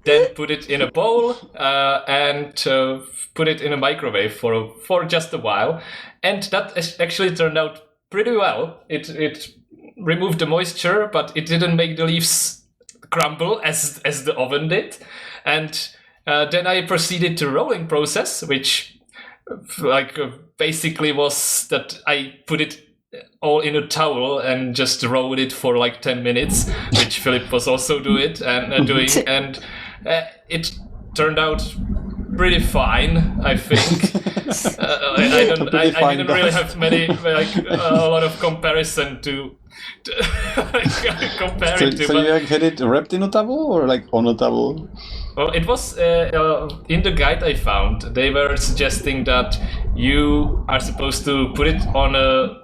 then put it in a bowl and put it in a microwave for just a while, and that actually turned out pretty well. It removed the moisture, but it didn't make the leaves crumble as the oven did, and then I proceeded to rolling process, which basically was that I put it all in a towel and just rolled it for like 10 minutes, which Philip was also doing, and it turned out pretty fine, I think. I didn't really have a lot of comparison to compare it to. So you had it wrapped in a towel or like on a towel? Well, it was in the guide I found. They were suggesting that you are supposed to put it on a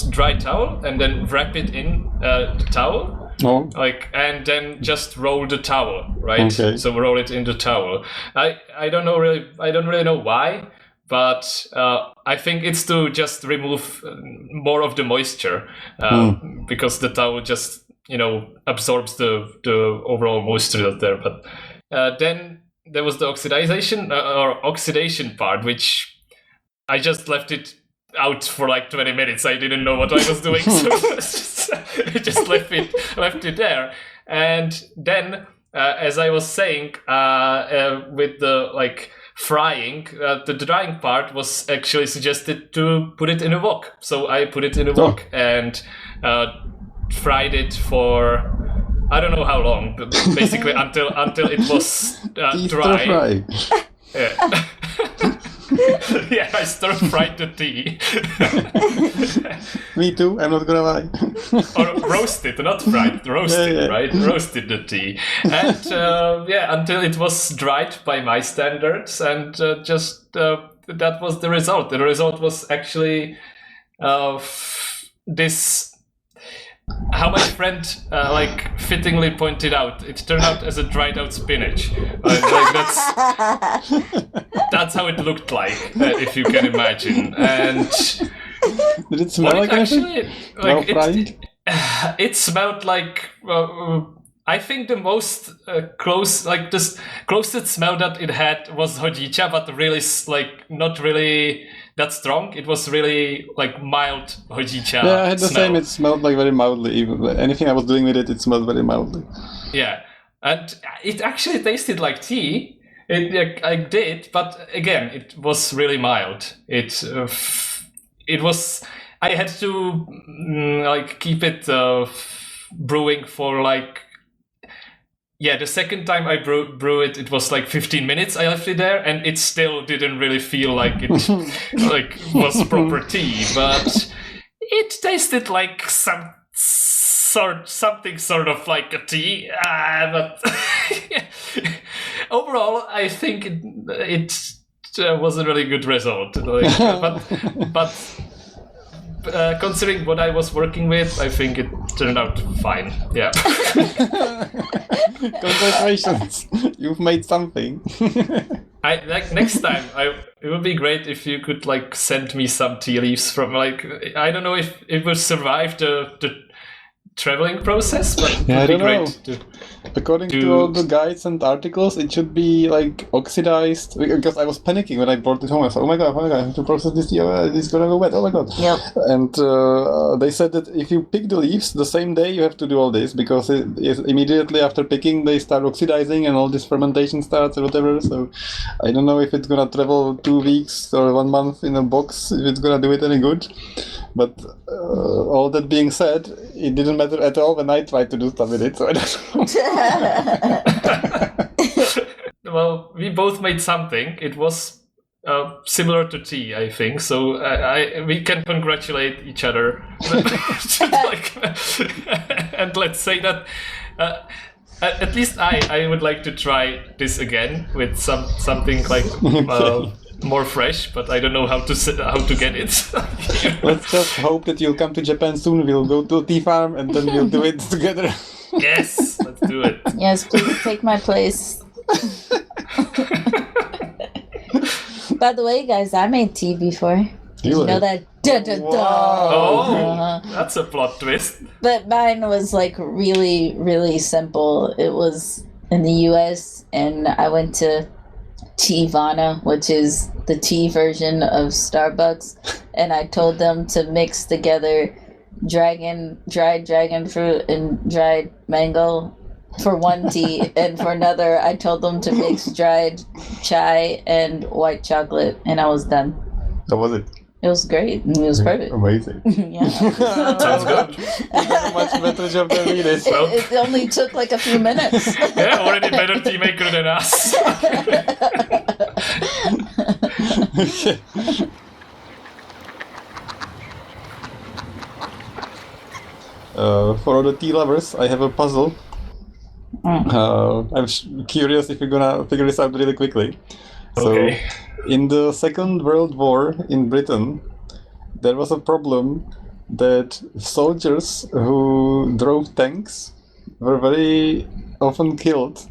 dry towel and then wrap it in the towel. Oh. And then just roll the towel, right? Okay. So roll it in the towel. I don't really know why, but I think it's to just remove more of the moisture because the towel just absorbs the overall moisture that's there. But then there was the oxidation part, which I just left it out for like 20 minutes. I didn't know what I was doing, so I just left it there. And then, as I was saying, with the frying, the drying part was actually suggested to put it in a wok. So I put it in a wok and fried it for I don't know how long, but basically until it was dry. Yeah. Yeah, I stir fried the tea. Me too, I'm not gonna lie. Or roasted, not fried, roasted, right? Roasted the tea. And until it was dried by my standards, and that was the result. The result was actually this. how my friend fittingly pointed out, it turned out as a dried out spinach. That's how it looked like, if you can imagine. And did it smell like anything? Actually, it smelled like. I think the most closest smell that it had was hojicha, but really not really that strong. It was really mild hojicha. Yeah, I had the smell. same. It smelled very mildly. Even anything I was doing with it, it smelled very mildly. Yeah, and it actually tasted like tea. I did, but again, it was really mild. It was. I had to keep it brewing for the second time I brew it, it was 15 minutes I left it there, and it still didn't really feel like it was proper tea, but it tasted like something sort of like a tea. But overall, I think it was a really good result. But considering what I was working with, I think it turned out fine. Yeah. Congratulations, you've made something. Next time, it would be great if you could send me some tea leaves from I don't know if it will survive the traveling process, but it would be great. According to all the guides and articles, it should be oxidized, because I was panicking when I brought it home. I thought, oh my god, I have to process this tea, it's gonna go wet, oh my god. Yep. And they said that if you pick the leaves the same day, you have to do all this, because immediately after picking they start oxidizing and all this fermentation starts or whatever. So I don't know if it's gonna travel 2 weeks or 1 month in a box, if it's gonna do it any good. But all that being said, it didn't matter at all when I tried to do stuff with it, so I don't know. Well, we both made something. It was similar to tea, I think. So we can congratulate each other. And let's say that at least I would like to try this again with something more fresh, but I don't know how to get it. Let's just hope that you'll come to Japan soon. We'll go to a tea farm and then we'll do it together. Yes, let's do it. Yes, please take my place. By the way, guys, I made tea before. Did you know that? Oh, that's a plot twist. But mine was really, really simple. It was in the US, and I went to Teavana, which is the tea version of Starbucks, and I told them to mix together dried dragon fruit and dried mango for one tea, and for another I told them to mix dried chai and white chocolate, and I was done. How was it? It was great. It was perfect. Amazing. Yeah. Sounds good. You did a much better job than we did. It only took a few minutes. Yeah, already better tea maker than us. For all the tea lovers, I have a puzzle. I'm curious if you're gonna figure this out really quickly. Okay. So, in the Second World War in Britain, there was a problem that soldiers who drove tanks were very often killed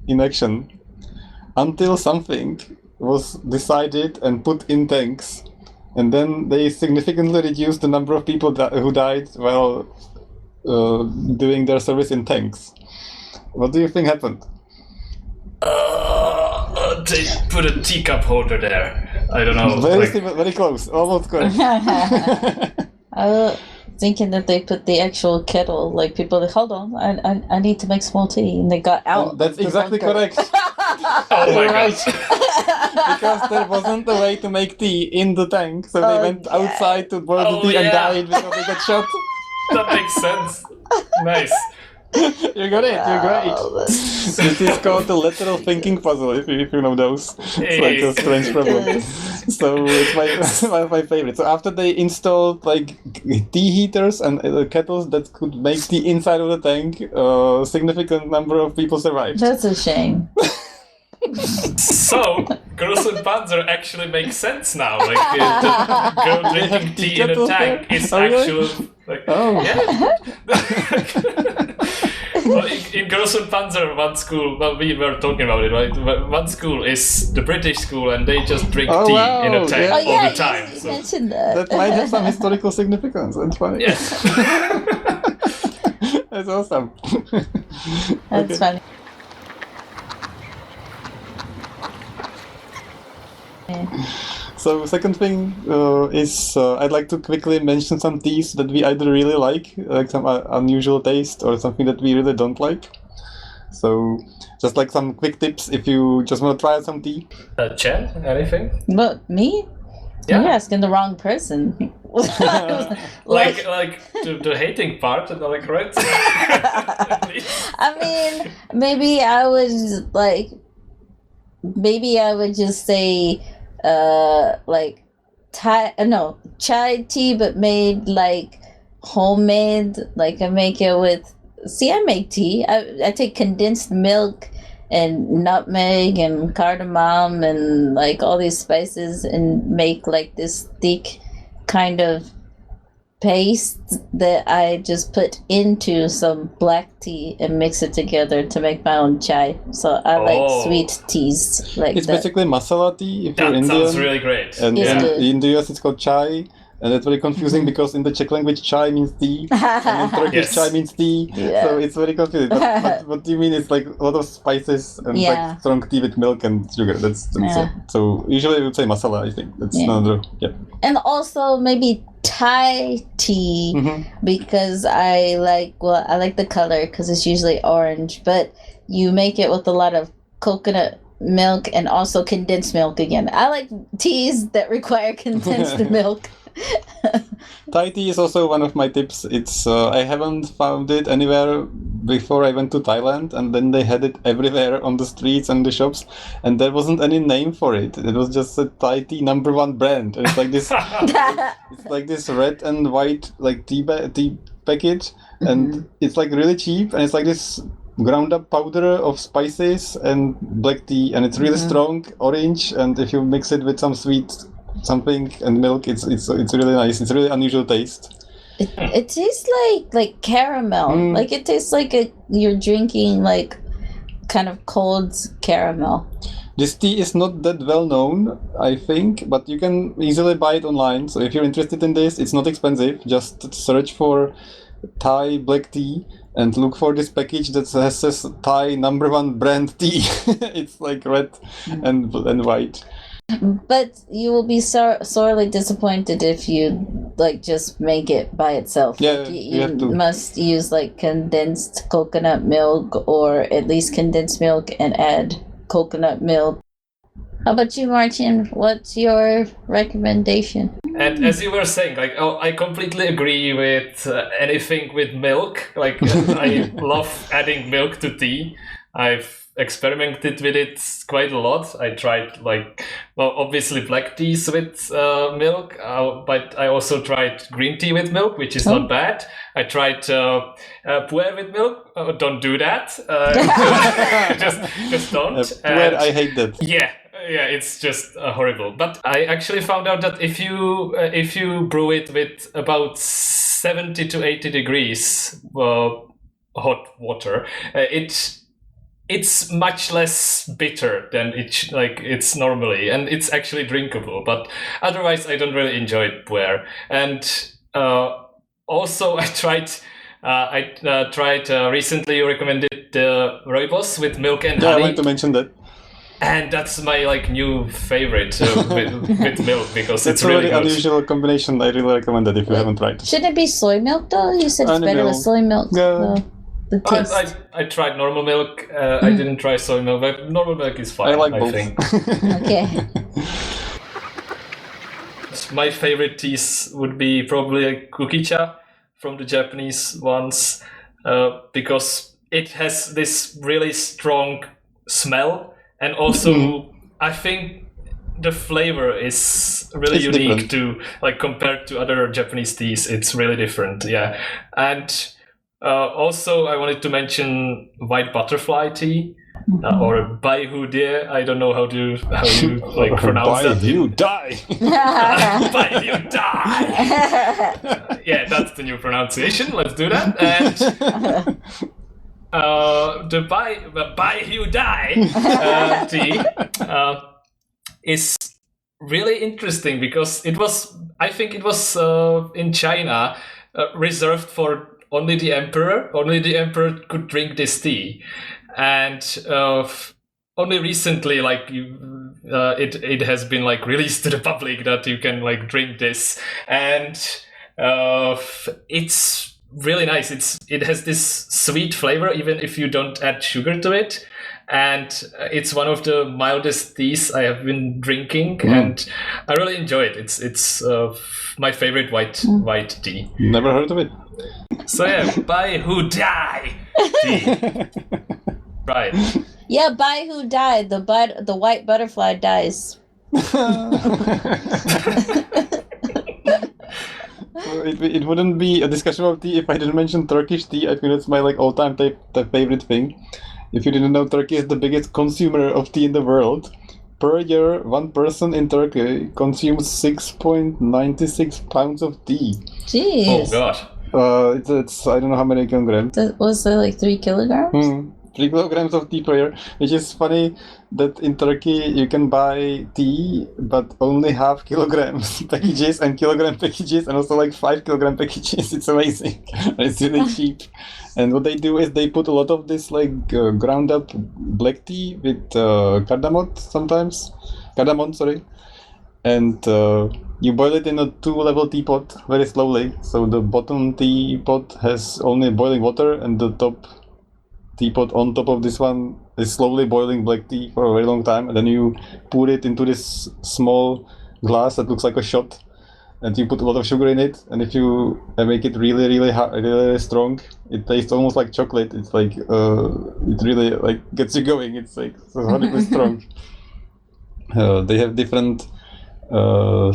in action until something was decided and put in tanks, and then they significantly reduced the number of people who died while doing their service in tanks. What do you think happened? They put a teacup holder there. I don't know. Very close, almost correct. Thinking that they put the actual kettle, people, hold on, I need to make small tea, and they got out. That's exactly bunker. correct. Oh my Right. god. Because there wasn't a way to make tea in the tank, so they went outside to boil the tea and died because they got shot. That makes sense. Nice. You got it, you're great. This is called the lateral thinking puzzle, if you know those. It's like a strange problem. So it's one of my favorites. So after they installed tea heaters and kettles that could make tea inside of the tank, a significant number of people survived. That's a shame. So, Großen Panzer actually makes sense now. Like, the girl drinking tea in a tank is Oh, really? actual. Like, Oh. yeah. Well, in Großen Panzer, one school, well, we were talking about it, right? One school is the British school, and they just drink Oh, tea wow, in a tank yeah. Oh all yeah, the time. you So, mentioned that. That might have some historical significance. That's funny. yes. That's awesome. That's Okay. funny. So second thing is I'd like to quickly mention some teas that we either really like some unusual taste, or something that we really don't like. So just like some quick tips if you just want to try out some tea. Chen, anything? But me? Yeah. You're asking the wrong person. Like the hating part, and like, right? At least. I mean, maybe I would just say like chai tea, but made like homemade. Like I make it with. See, I make tea. I take condensed milk and nutmeg and cardamom and like all these spices and make like this thick kind of paste that I just put into some black tea and mix it together to make my own chai. So I like sweet teas like It's that. basically masala tea if you're That Indian. sounds really great. And It's good. in the US it's called chai. And that's very confusing because in the Czech language chai means tea, and in Turkish Yes. chai means tea. Yeah. So it's very confusing. But what do you mean? It's like a lot of spices and Yeah. like strong tea with milk and sugar. That's Yeah. it. So usually I would say masala. I think that's Yeah. another. Yeah. And also maybe Thai tea because I like the color because it's usually orange, but you make it with a lot of coconut milk and also condensed milk again. I like teas that require condensed milk. Thai tea is also one of my tips. It's I haven't found it anywhere before I went to Thailand, and then they had it everywhere on the streets and the shops, and there wasn't any name for it. It was just a Thai tea #1 brand. And it's like this. It's like this red and white like tea package, and it's like really cheap, and it's like this ground up powder of spices and black tea, and it's really strong orange, and if you mix it with some sweet something and milk, it's really nice. It's really unusual taste. It tastes like caramel. Like it tastes like you're drinking like kind of cold caramel. This tea is not that well known, I think, but you can easily buy it online. So if you're interested in this, it's not expensive. Just search for Thai black tea and look for this package that says Thai #1 brand tea. It's like red and white. But you will be sorely disappointed if you like just make it by itself. Yeah, Like, you have to. must use like condensed coconut milk or at least condensed milk and add coconut milk. How about you, Martin? What's your recommendation? And as you were saying, like, I completely agree with anything with milk. Like, I love adding milk to tea. I've experimented with it quite a lot. I tried, like, well, obviously black teas with milk, but I also tried green tea with milk, which is not bad. I tried puer with milk. Don't do that. Just don't. Puer, I hate that. Yeah, it's just horrible. But I actually found out that if you brew it with about 70 to 80 degrees hot water, it's much less bitter than it's normally, and it's actually drinkable. But otherwise, I don't really enjoy puer. And also, I tried. Recently. You recommended the rooibos with milk and Yeah, honey. I want to mention that. And that's my new favorite with milk because It's it's a really very good. unusual combination. I really recommend it if you haven't tried. Shouldn't it be soy milk though? You said it's Honey better with milk. soy milk. Yeah. The taste. I tried normal milk. I didn't try soy milk, but normal milk is fine. I like both. think. Okay. My favorite teas would be probably kukicha from the Japanese ones because it has this really strong smell, and also I think the flavor is really It's unique different. to compared to other Japanese teas. It's really different, yeah. And also I wanted to mention white butterfly tea or bai hu de. I don't know how you like pronounce that. You die. Bai hu die. Yeah, that's the new pronunciation. Let's do that. And the bai hu die tea is really interesting because I think it was in China reserved for only the emperor. Only the emperor could drink this tea, and only recently, like it has been like released to the public that you can like drink this, and it's really nice. It has this sweet flavor even if you don't add sugar to it. And it's one of the mildest teas I have been drinking, and I really enjoy it. It's my favorite white tea. Never heard of it. So yeah, bai hu dai tea. Right. Yeah, bai hu died. The white butterfly dies. It wouldn't be a discussion of tea if I didn't mention Turkish tea. I think it's my like all-time favorite thing. If you didn't know, Turkey is the biggest consumer of tea in the world. Per year, one person in Turkey consumes 6.96 pounds of tea. Jeez. Oh god. It's I don't know how many kilograms. Was it like 3 kilograms? 3 kilograms of tea per year, which is funny that in Turkey you can buy tea, but only half kilograms packages and kilogram packages, and also like 5 kilogram packages. It's amazing. It's really cheap. And what they do is they put a lot of this like ground up black tea with cardamom, sorry, and you boil it in a 2-level teapot very slowly. So the bottom teapot has only boiling water, and the top teapot on top of this one is slowly boiling black tea for a very long time, and then you pour it into this small glass that looks like a shot, and you put a lot of sugar in it, and if you make it really hot, really strong, it tastes almost like chocolate. It's like it really like gets you going. It's like so horribly strong. They have different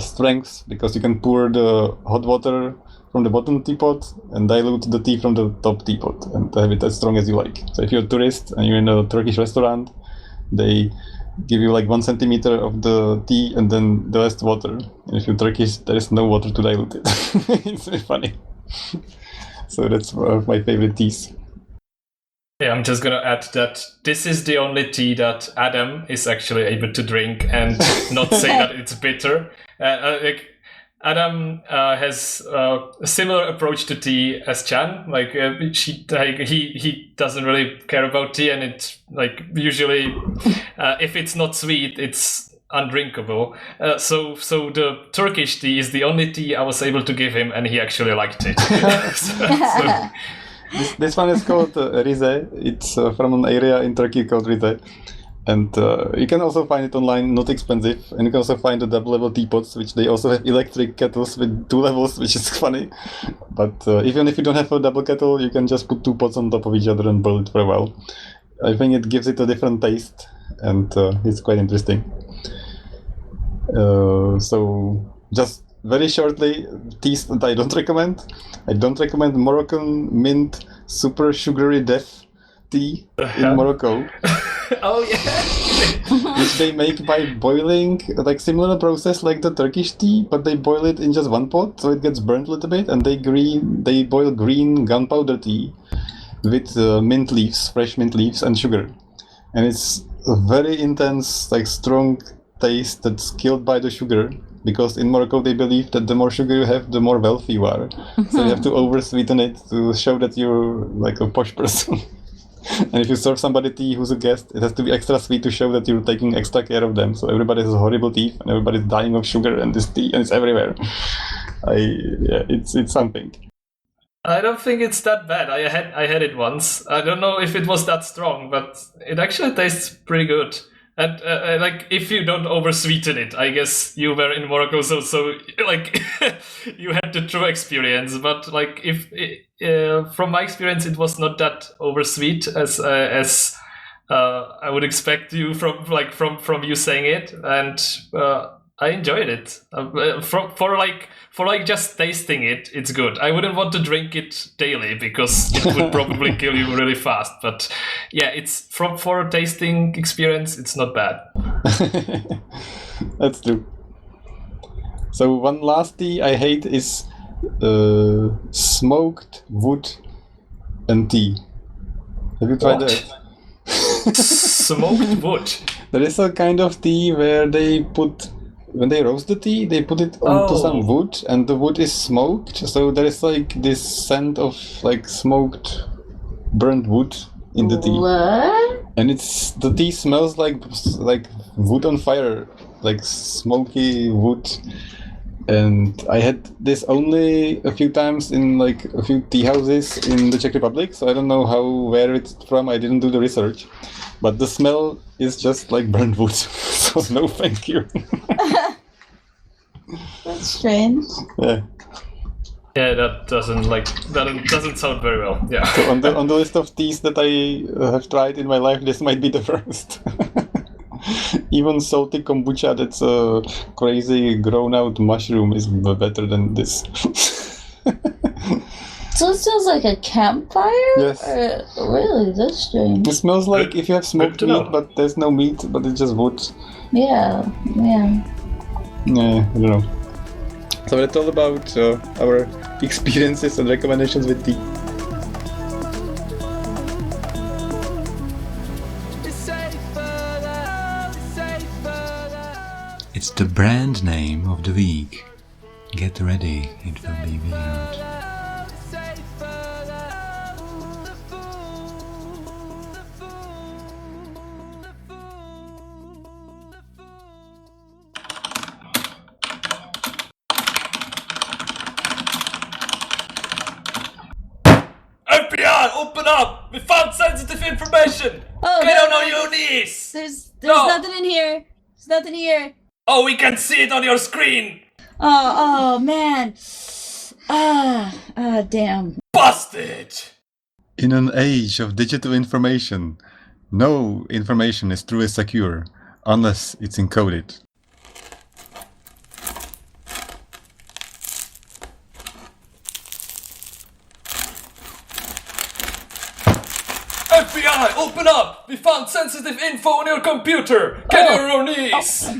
strengths because you can pour the hot water from the bottom teapot and dilute the tea from the top teapot and have it as strong as you like. So if you're a tourist and you're in a Turkish restaurant, they give you like 1 centimeter of the tea and then the rest water. And if you're Turkish, there is no water to dilute it. It's very funny. So that's one of my favorite teas. Yeah, I'm just gonna add that this is the only tea that Adam is actually able to drink and not say that it's bitter. Like Adam has a similar approach to tea as Chan. Like he doesn't really care about tea, and it's like usually if it's not sweet, it's undrinkable. So the Turkish tea is the only tea I was able to give him, and he actually liked it. This one is called Rize. It's from an area in Turkey called Rize. And you can also find it online, not expensive. And you can also find the double-level teapots, which they also have electric kettles with 2 levels, which is funny. But even if you don't have a double kettle, you can just put 2 pots on top of each other and boil it for a while. I think it gives it a different taste, and it's quite interesting. So just very shortly, teas that I don't recommend. I don't recommend Moroccan mint super sugary death tea in Morocco. Oh yeah. Which they make by boiling, like similar process like the Turkish tea, but they boil it in just one pot, so it gets burnt a little bit, and they boil green gunpowder tea with mint leaves, fresh mint leaves, and sugar, and it's a very intense, like strong taste that's killed by the sugar. Because in Morocco they believe that the more sugar you have, the more wealthy you are. So you have to over-sweeten it to show that you're like a posh person. And if you serve somebody tea who's a guest, it has to be extra sweet to show that you're taking extra care of them. So everybody has horrible teeth and everybody's dying of sugar and this tea and it's everywhere. It's something. I don't think it's that bad. I had it once. I don't know if it was that strong, but it actually tastes pretty good. And like if you don't over-sweeten it, I guess you were in Morocco, so like you had the true experience. But like if from my experience, it was not that over-sweet as I would expect you from you saying it. And I enjoyed it. For just tasting it, it's good. I wouldn't want to drink it daily because it would probably kill you really fast. But yeah, it's for a tasting experience, it's not bad. That's true. So one last tea I hate is smoked wood and tea. Have you tried What? that? Smoked wood. There is a kind of tea where when they roast the tea, they put it onto some wood, and the wood is smoked. So there is like this scent of like smoked burnt wood in the tea, What? and the tea smells like wood on fire, like smoky wood. And I had this only a few times in like a few tea houses in the Czech Republic, so I don't know where it's from. I didn't do the research, but the smell is just like burnt wood. So no, thank you. That's strange. Yeah. Yeah, that doesn't sound very well. Yeah. So on the list of teas that I have tried in my life, this might be the first. Even salty kombucha, that's a crazy grown-out mushroom, is better than this. So it smells like a campfire? Yes. Really? That's strange. It smells like if you have smoked Good to know. meat, but there's no meat, but it's just wood. Yeah. Yeah, I don't know. So that's all about our experiences and recommendations with tea. It's the brand name of the week. Get ready, it will be weird. FBI, open up! We found sensitive information! Oh, Get no, on no, your knees! There's No. nothing in here. There's nothing here. Oh, we can see it on your screen! Oh man. Damn. Busted! In an age of digital information, no information is truly secure unless it's encoded. FBI, open up! We found sensitive info on your computer! Get on your knees!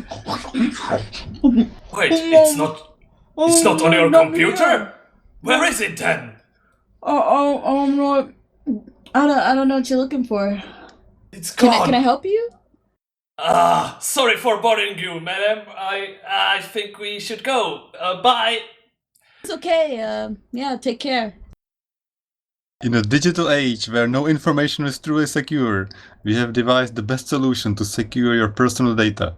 Wait, it's not on your computer? Where is it then? No. I don't know what you're looking for. It's gone. Can I help you? Sorry for bothering you, madam. I think we should go. Bye. It's okay. Yeah, take care. In a digital age where no information is truly secure, we have devised the best solution to secure your personal data.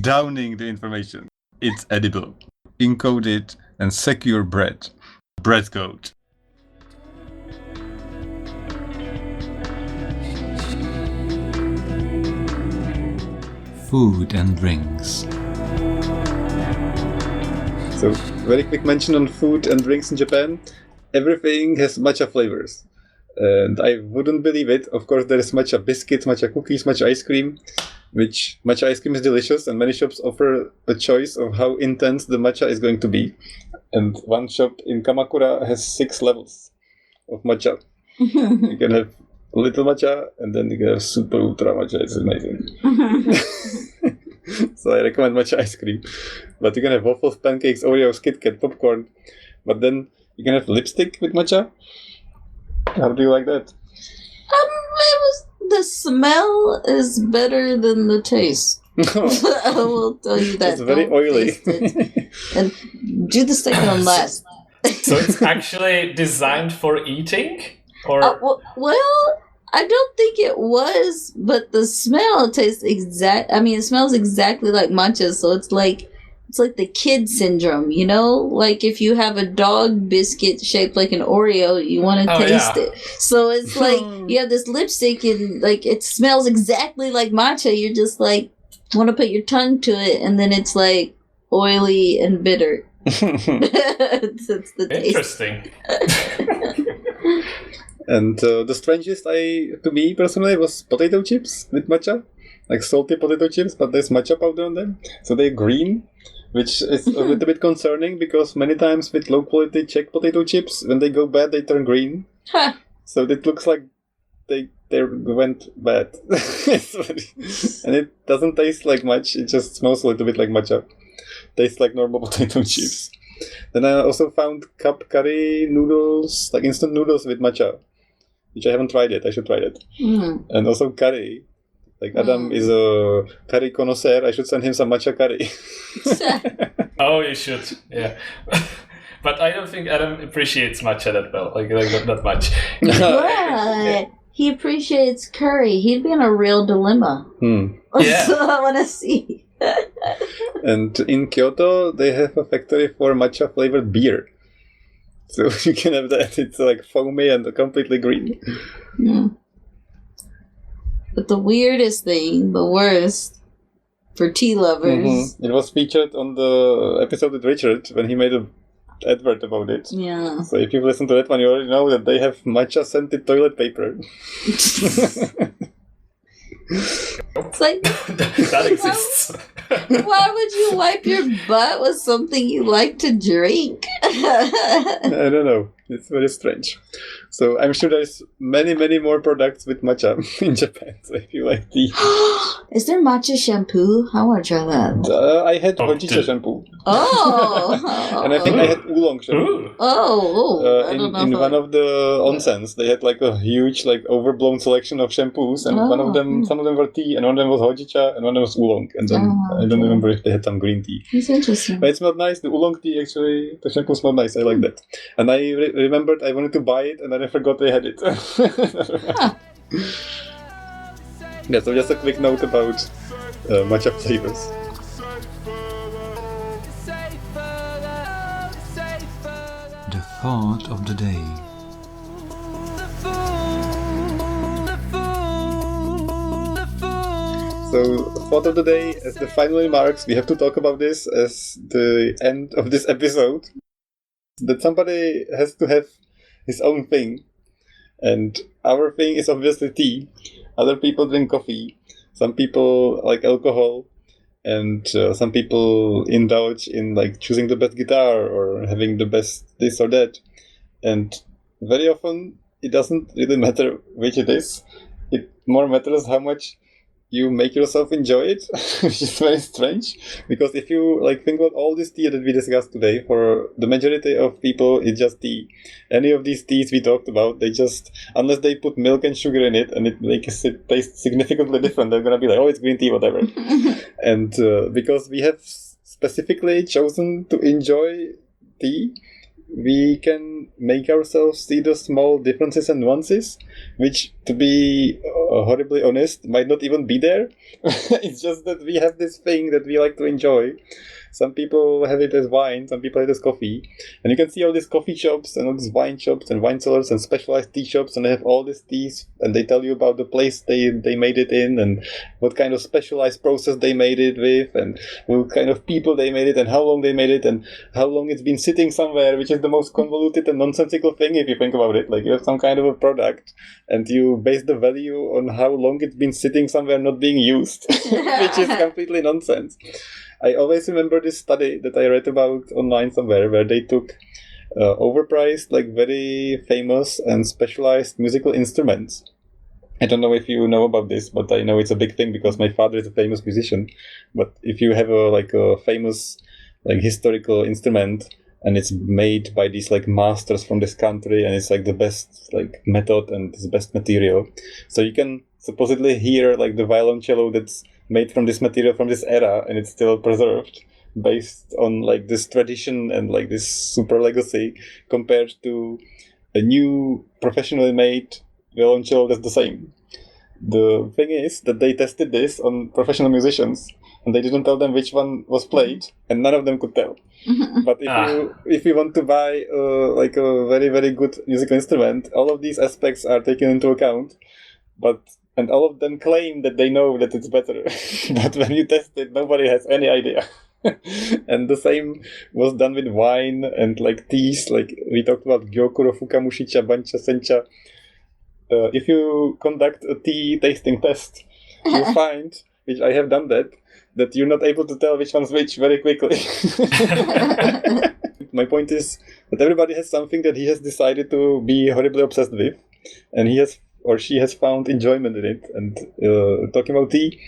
Downing the information. It's edible, encoded, and secure bread. Bread code. Food and drinks. So, very quick mention on food and drinks in Japan. Everything has matcha flavors. And I wouldn't believe it. Of course, there is matcha biscuits, matcha cookies, matcha ice cream, which matcha ice cream is delicious, and many shops offer a choice of how intense the matcha is going to be. And one shop in Kamakura has 6 levels of matcha. You can have little matcha, and then you can have super ultra matcha. It's amazing. So I recommend matcha ice cream. But you can have waffles, pancakes, Oreos, Kit Kat, popcorn. But then you can have lipstick with matcha. How do you like that? The smell is better than the taste. I will tell you that. It's very Don't oily. taste it. And do the second one last. So it's actually designed for eating? Or Well, I don't think it was, but the smell tastes it smells exactly like matcha, so it's like the kid syndrome, you know? Like if you have a dog biscuit shaped like an Oreo, you want to taste it. So it's like you have this lipstick and like it smells exactly like matcha. You're just like want to put your tongue to it, and then it's like oily and bitter. it's the taste. interesting. And the strangest to me personally was potato chips with matcha. like salty potato chips, but there's matcha powder on them. So they're green, which is a little bit concerning because many times with low quality Czech potato chips, when they go bad, they turn green. Huh. So it looks like they went bad. And it doesn't taste like much, it just smells a little bit like matcha. Tastes like normal potato chips. Then I also found cup curry noodles, like instant noodles with matcha, which I haven't tried yet. I should try that. And also curry. Like Adam is a curry connoisseur. I should send him some matcha curry. Oh, you should. Yeah. But I don't think Adam appreciates matcha that well. Like that much. But he appreciates curry. He'd be in a real dilemma. Yeah. So I want to see. And in Kyoto, they have a factory for matcha flavored beer. So you can have that. It's like foamy and completely green. But the weirdest thing, the worst, for tea lovers. It was featured on the episode with Richard when he made an advert about it. Yeah. So if you've listened to that one, you already know that they have matcha scented toilet paper. It's like, That exists. why would you wipe your butt with something you like to drink? I don't know. It's very strange. So I'm sure there's many, many more products with matcha in Japan. So if you like tea. Is there matcha shampoo? I want to try that. I had Oh, hojicha dude. shampoo. Oh. And I think I had oolong shampoo. Ooh. Oh. I don't know. In if one of the onsens, they had like a huge, like overblown selection of shampoos, and one of them, some of them were tea, and one of them was hojicha, and one of them was oolong, and then I don't remember if they had some green tea. It's interesting. But it smelled nice. The oolong tea actually, the shampoo smelled nice. I like that. And I remembered I wanted to buy it, and then I forgot they had it. Yeah. So just a quick note about matcha flavors. The thought of the day. So, thought of the day, as the final remarks, we have to talk about this as the end of this episode. That somebody has to have his own thing. And our thing is obviously tea. Other people drink coffee. Some people like alcohol. And some people indulge in like choosing the best guitar or having the best this or that. And very often, it doesn't really matter which it is. It more matters how much you make yourself enjoy it, which is very strange. Because if you like think about all this tea that we discussed today, for the majority of people, it's just tea. Any of these teas we talked about, they just, unless they put milk and sugar in it and it makes it taste significantly different, they're gonna be like, oh, it's green tea, whatever. And because we have specifically chosen to enjoy tea, we can make ourselves see the small differences and nuances, which, to be horribly honest, might not even be there. It's just that we have this thing that we like to enjoy. Some people have it as wine, some people have it as coffee. And you can see all these coffee shops and all these wine shops and wine cellars and specialized tea shops, and they have all these teas, and they tell you about the place they made it in, and what kind of specialized process they made it with, and what kind of people they made it, and how long they made it, and how long it's been sitting somewhere, which is the most convoluted and nonsensical thing if you think about it. Like, you have some kind of a product, and you base the value on how long it's been sitting somewhere not being used, which is completely nonsense. I always remember this study that I read about online somewhere, where they took overpriced, like very famous and specialized musical instruments. I don't know if you know about this, but I know it's a big thing because my father is a famous musician. But if you have a famous like historical instrument, and it's made by these like masters from this country, and it's like the best like method and the best material, so you can supposedly hear like the violoncello that's made from this material from this era, and it's still preserved based on like this tradition and like this super legacy, compared to a new professionally made violoncello that's the same. The thing is that they tested this on professional musicians, and they didn't tell them which one was played, and none of them could tell. But if you want to buy like a very, very good musical instrument, all of these aspects are taken into account, and all of them claim that they know that it's better. But when you test it, nobody has any idea. And the same was done with wine and like teas. Like we talked about gyokuro, fukamushicha, bancha, sencha. If you conduct a tea tasting test, you find which I have done that you're not able to tell which one's which very quickly. My point is that everybody has something that he has decided to be horribly obsessed with, and he has or she has found enjoyment in it. And talking about tea,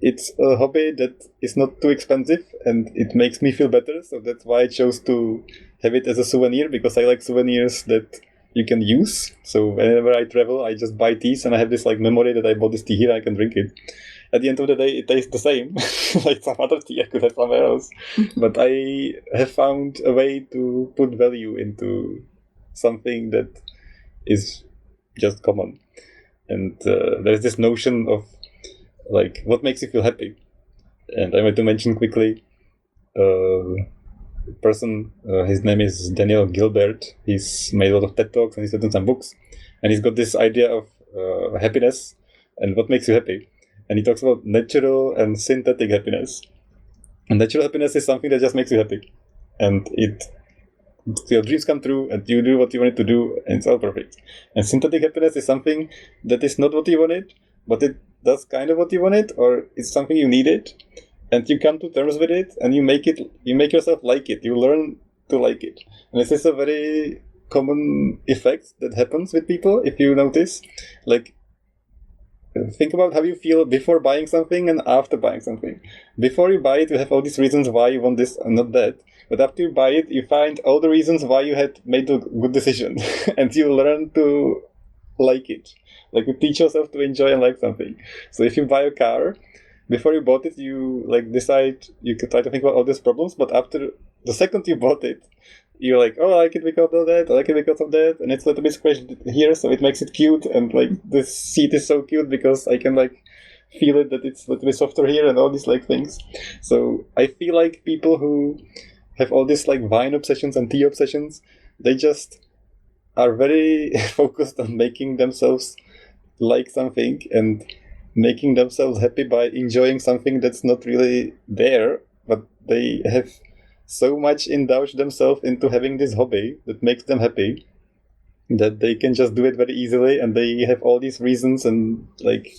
it's a hobby that is not too expensive, and it makes me feel better. So that's why I chose to have it as a souvenir, because I like souvenirs that you can use. So whenever I travel, I just buy teas, and I have this like memory that I bought this tea here, I can drink it. At the end of the day, it tastes the same, like some other tea I could have somewhere else. But I have found a way to put value into something that is just common. And there's this notion of like what makes you feel happy. And I want to mention quickly a person, his name is Daniel Gilbert. He's made a lot of TED Talks and he's written some books. And he's got this idea of happiness and what makes you happy. And he talks about natural and synthetic happiness. And natural happiness is something that just makes you happy. And your dreams come true and you do what you wanted to do and it's all perfect. And synthetic happiness is something that is not what you wanted, but it does kind of what you wanted, or it's something you needed. And you come to terms with it and you make yourself like it. You learn to like it. And this is a very common effect that happens with people, if you notice. Like, think about how you feel before buying something and after buying something. Before you buy it, you have all these reasons why you want this and not that. But after you buy it, you find all the reasons why you had made a good decision. And you learn to like it. Like, you teach yourself to enjoy and like something. So if you buy a car, before you bought it, you like decide, you could try to think about all these problems, but after the second you bought it, you're like, oh, I like it because of that, I like it because of that, and it's a little bit squished here, so it makes it cute, and like this seat is so cute because I can like feel it that it's a little bit softer here, and all these like things. So I feel like people who have all these like wine obsessions and tea obsessions, they just are very focused on making themselves like something and making themselves happy by enjoying something that's not really there, but they have so much indulged themselves into having this hobby that makes them happy that they can just do it very easily, and they have all these reasons and like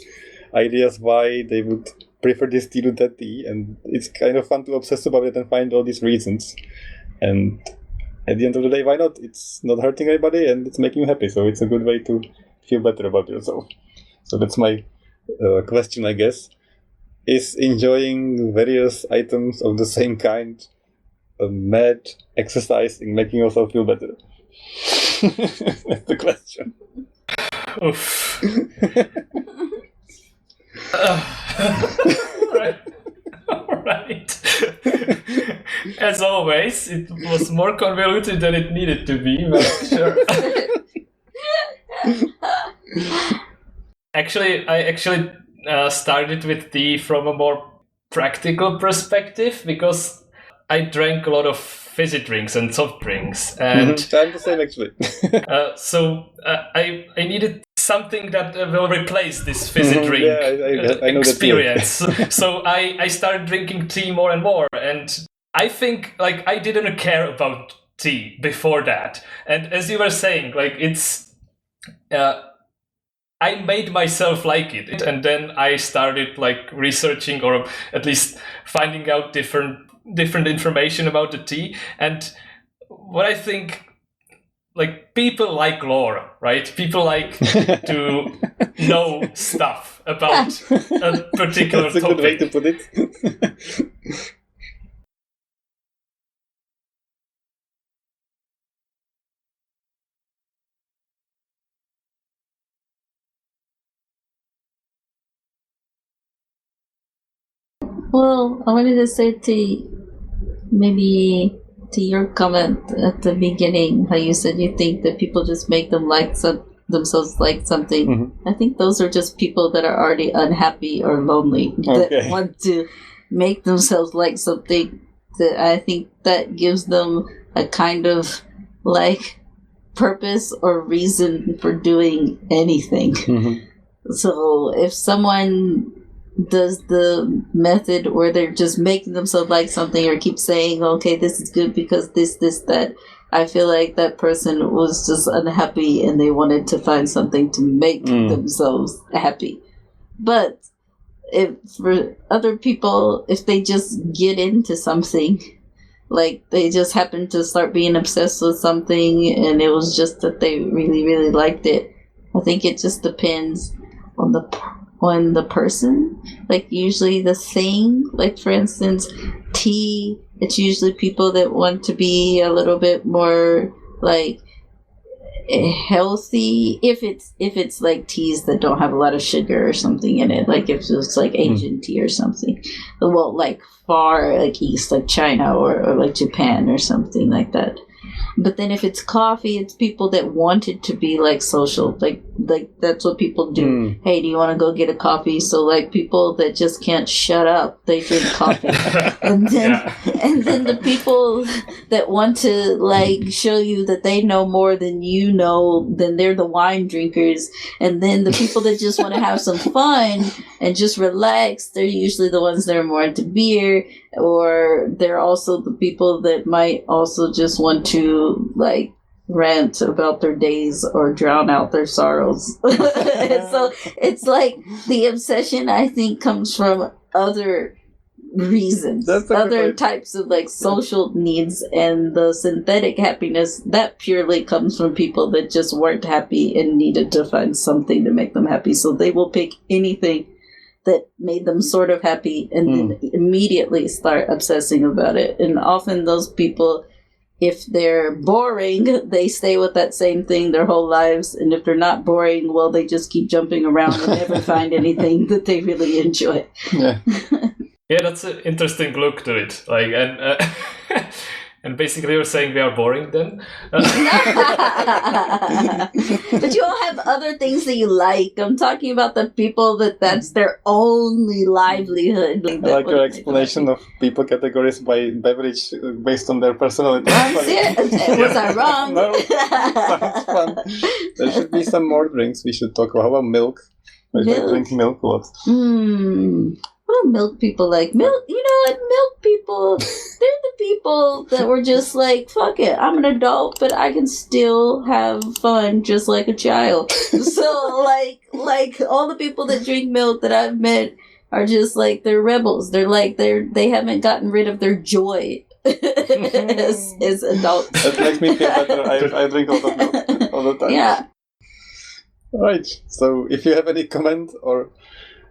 ideas why they would prefer this tea to that tea, and it's kind of fun to obsess about it and find all these reasons. And at the end of the day, why not? It's not hurting anybody and it's making you happy, so it's a good way to feel better about yourself. So that's my question, I guess. Is enjoying various items of the same kind a mad exercise in making yourself feel better? That's the question. Oof. Right. As always, it was more convoluted than it needed to be, but sure. I started with tea from a more practical perspective because I drank a lot of fizzy drinks and soft drinks, and I'm the same actually. so I needed something that will replace this fizzy drink I know experience. So I started drinking tea more and more, and I think like I didn't care about tea before that. And as you were saying, like it's I made myself like it, and then I started like researching or at least finding out different information about the tea. And what I think, like, people like lore, right? People like to know stuff about a particular That's a topic. good way to put it. Well, I wanted to say maybe to your comment at the beginning, how you said you think that people just make themselves like something. Mm-hmm. I think those are just people that are already unhappy or lonely that want to make themselves like something. That I think that gives them a kind of like purpose or reason for doing anything. Mm-hmm. So if someone does the method where they're just making themselves like something or keep saying, okay, this is good because this, that, I feel like that person was just unhappy and they wanted to find something to make themselves happy. But if for other people, if they just get into something, like they just happen to start being obsessed with something, and it was just that they really, really liked it. I think it just depends on the person. Like usually the thing, like for instance, tea. It's usually people that want to be a little bit more like healthy. If it's like teas that don't have a lot of sugar or something in it, like if it's like Asian tea or something, well, like far like east, like China or like Japan or something like that. But then if it's coffee, it's people that want it to be like social, like that's what people do. Hey, do you want to go get a coffee? So like people that just can't shut up, they drink coffee. and then the people that want to like show you that they know more than you know, then they're the wine drinkers. And then the people that just want to have some fun and just relax, they're usually the ones that are more into beer. Or they're also the people that might also just want to like rant about their days or drown out their sorrows. So it's like the obsession, I think, comes from other reasons, other types of like social needs, and the synthetic happiness that purely comes from people that just weren't happy and needed to find something to make them happy. So they will pick anything that made them sort of happy and then immediately start obsessing about it. And often those people, if they're boring, they stay with that same thing their whole lives. And if they're not boring, well, they just keep jumping around and never find anything that they really enjoy. Yeah. Yeah, that's an interesting look to it. Like, and basically you're saying we are boring then? But you all have other things that you like. I'm talking about the people that's their only livelihood. I like your explanation of people categories by beverage based on their personality. Was I wrong? No, sounds fun. There should be some more drinks we should talk about. How about milk? I drink milk a lot. What do milk people like? Milk, you know what? Milk people, they're the people that were just like, fuck it, I'm an adult, but I can still have fun just like a child. So, like all the people that drink milk that I've met are just like, they're rebels. They're like, they haven't gotten rid of their joy as adults. That makes me feel better. I drink a lot of milk all the time. Yeah. Right. So, if you have any comment or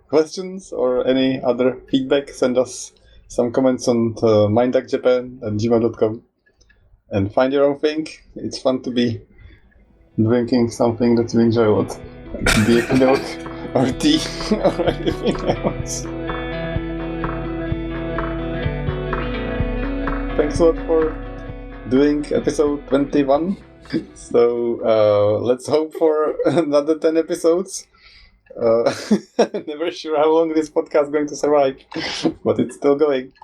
questions or any other feedback, send us some comments on mindduckjapan@gmail.com and find your own thing. It's fun to be drinking something that you enjoy a lot, be it milk or tea or anything else. Thanks a lot for doing episode 21. So let's hope for another 10 episodes. Never sure how long this podcast is going to survive, but it's still going.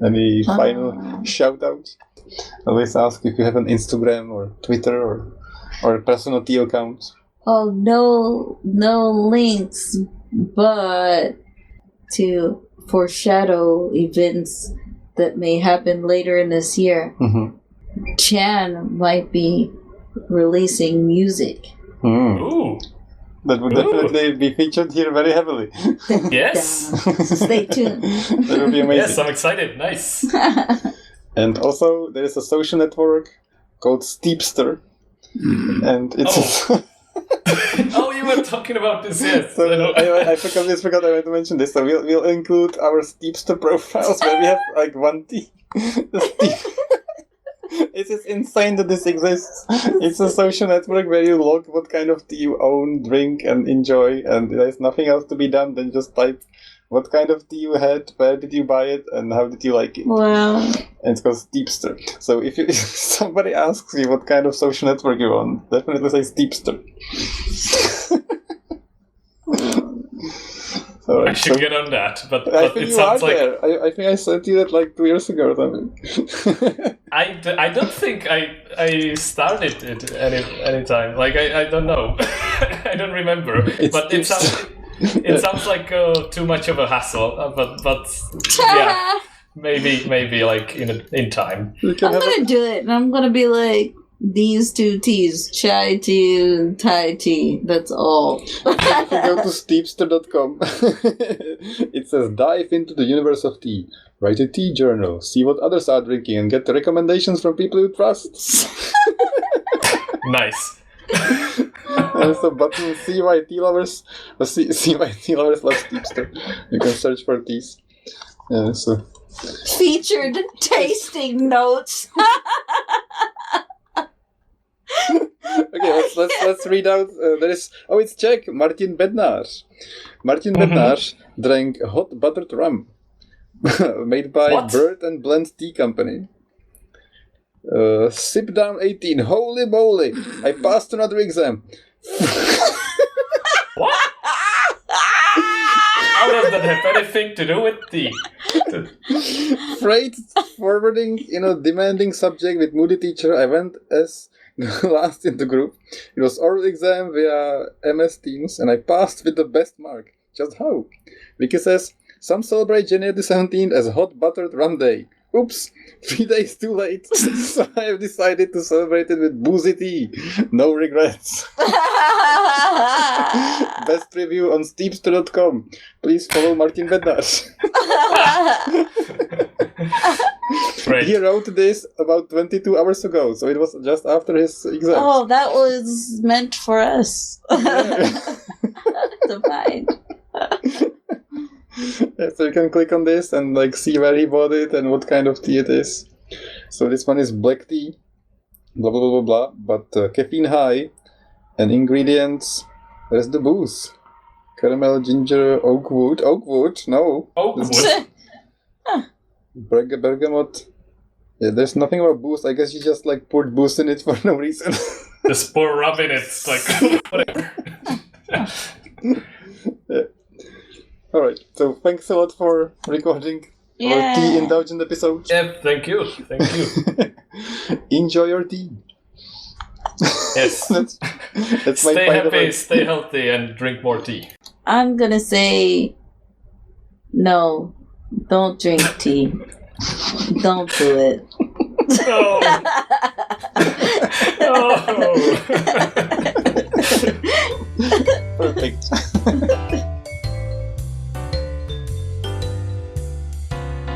Any final shout out? Always ask if you have an Instagram or Twitter or a personal tea account. Oh, no links, but to foreshadow events that may happen later in this year. Chan might be releasing music. Ooh. That would definitely be featured here very heavily. Yes. Stay tuned. That would be amazing. Yes, I'm excited. Nice. And also, there is a social network called Steepster. And it's... Oh, you were talking about this, yes. So I forgot I meant to mention this. So we'll include our Steepster profiles where we have like one tea. It is insane that this exists. It's a social network where you log what kind of tea you own, drink, and enjoy, and there's nothing else to be done than just type what kind of tea you had, where did you buy it, and how did you like it. Wow. And it's called Steepster. So if somebody asks you what kind of social network you're on, definitely say Steepster. Right, I should get on that, but think it you sounds are like... there. I think I sent you that like 2 years ago or something. I don't think I started it any time. Like, I don't know. I don't remember. But it sounds like too much of a hassle. But yeah, maybe like in time. I'm gonna do it, and I'm gonna be like, these two teas, chai tea and Thai tea. That's all. If you go to Steepster.com, it says dive into the universe of tea. Write a tea journal. See what others are drinking and get the recommendations from people you trust. Nice. There's a button CYT lovers. CYT lovers love Steepster. You can search for teas. So Featured tasting notes. okay, let's read out. There is it's Czech. Martin Bednar. Martin Bednar drank hot buttered rum, made by What? Bird and Blend Tea Company. Sip down 18. Holy moly! I passed another exam. What? How does that have anything to do with tea? Freight forwarding in a demanding subject with moody teacher. I went as last in the group. It was oral exam via MS Teams, and I passed with the best mark. Just how? Vicky says, some celebrate January the 17th as Hot Buttered Rum Day. Oops, 3 days too late. So I have decided to celebrate it with boozy tea. No regrets. Best review on Steepster.com. Please follow Martin Bednar. Great. He wrote this about 22 hours ago, so it was just after his exam. Oh, that was meant for us to find. Yeah, so you can click on this and see where he bought it and what kind of tea it is. So this one is black tea, blah blah blah blah blah, but caffeine high, and ingredients. There's the booze: caramel, ginger, oak wood, no, Oakwood. bergamot. Yeah, there's nothing about booze. I guess you just poured booze in it for no reason. Just pour rum in it. It's like whatever. Yeah. All right. So thanks a lot for recording our tea indulgent episode. Yeah, thank you. Thank you. Enjoy your tea. Yes. That's my Stay final happy, word. stay healthy, and drink more tea. I'm gonna say no. Don't drink tea. Don't do it. No. No. Perfect.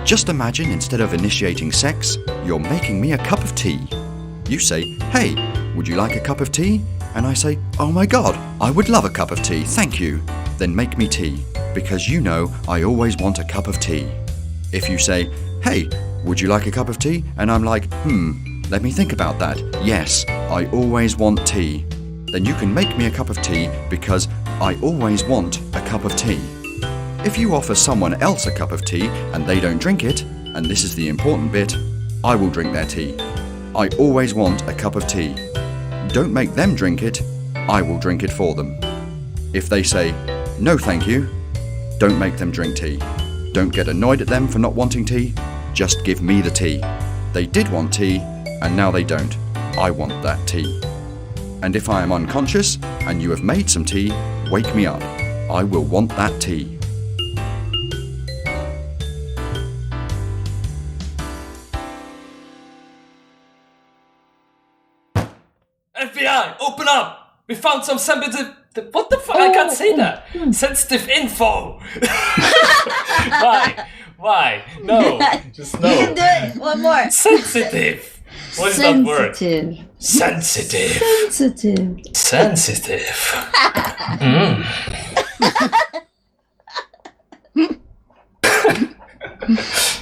Just imagine instead of initiating sex, you're making me a cup of tea. You say, hey, would you like a cup of tea? And I say, oh my god, I would love a cup of tea, thank you. Then make me tea, because you know I always want a cup of tea. If you say, hey, would you like a cup of tea? And I'm like, let me think about that. Yes, I always want tea. Then you can make me a cup of tea because I always want a cup of tea. If you offer someone else a cup of tea and they don't drink it, and this is the important bit, I will drink their tea. I always want a cup of tea. Don't make them drink it, I will drink it for them. If they say, no thank you, don't make them drink tea. Don't get annoyed at them for not wanting tea, just give me the tea. They did want tea, and now they don't. I want that tea. And if I am unconscious, and you have made some tea, wake me up. I will want that tea. FBI, open up! We found some sensitive... What the fuck? I can't say that. Sensitive info. Why? No. Just no. Do it. One more. Sensitive. What is that word? Sensitive. Sensitive. Sensitive. Sensitive.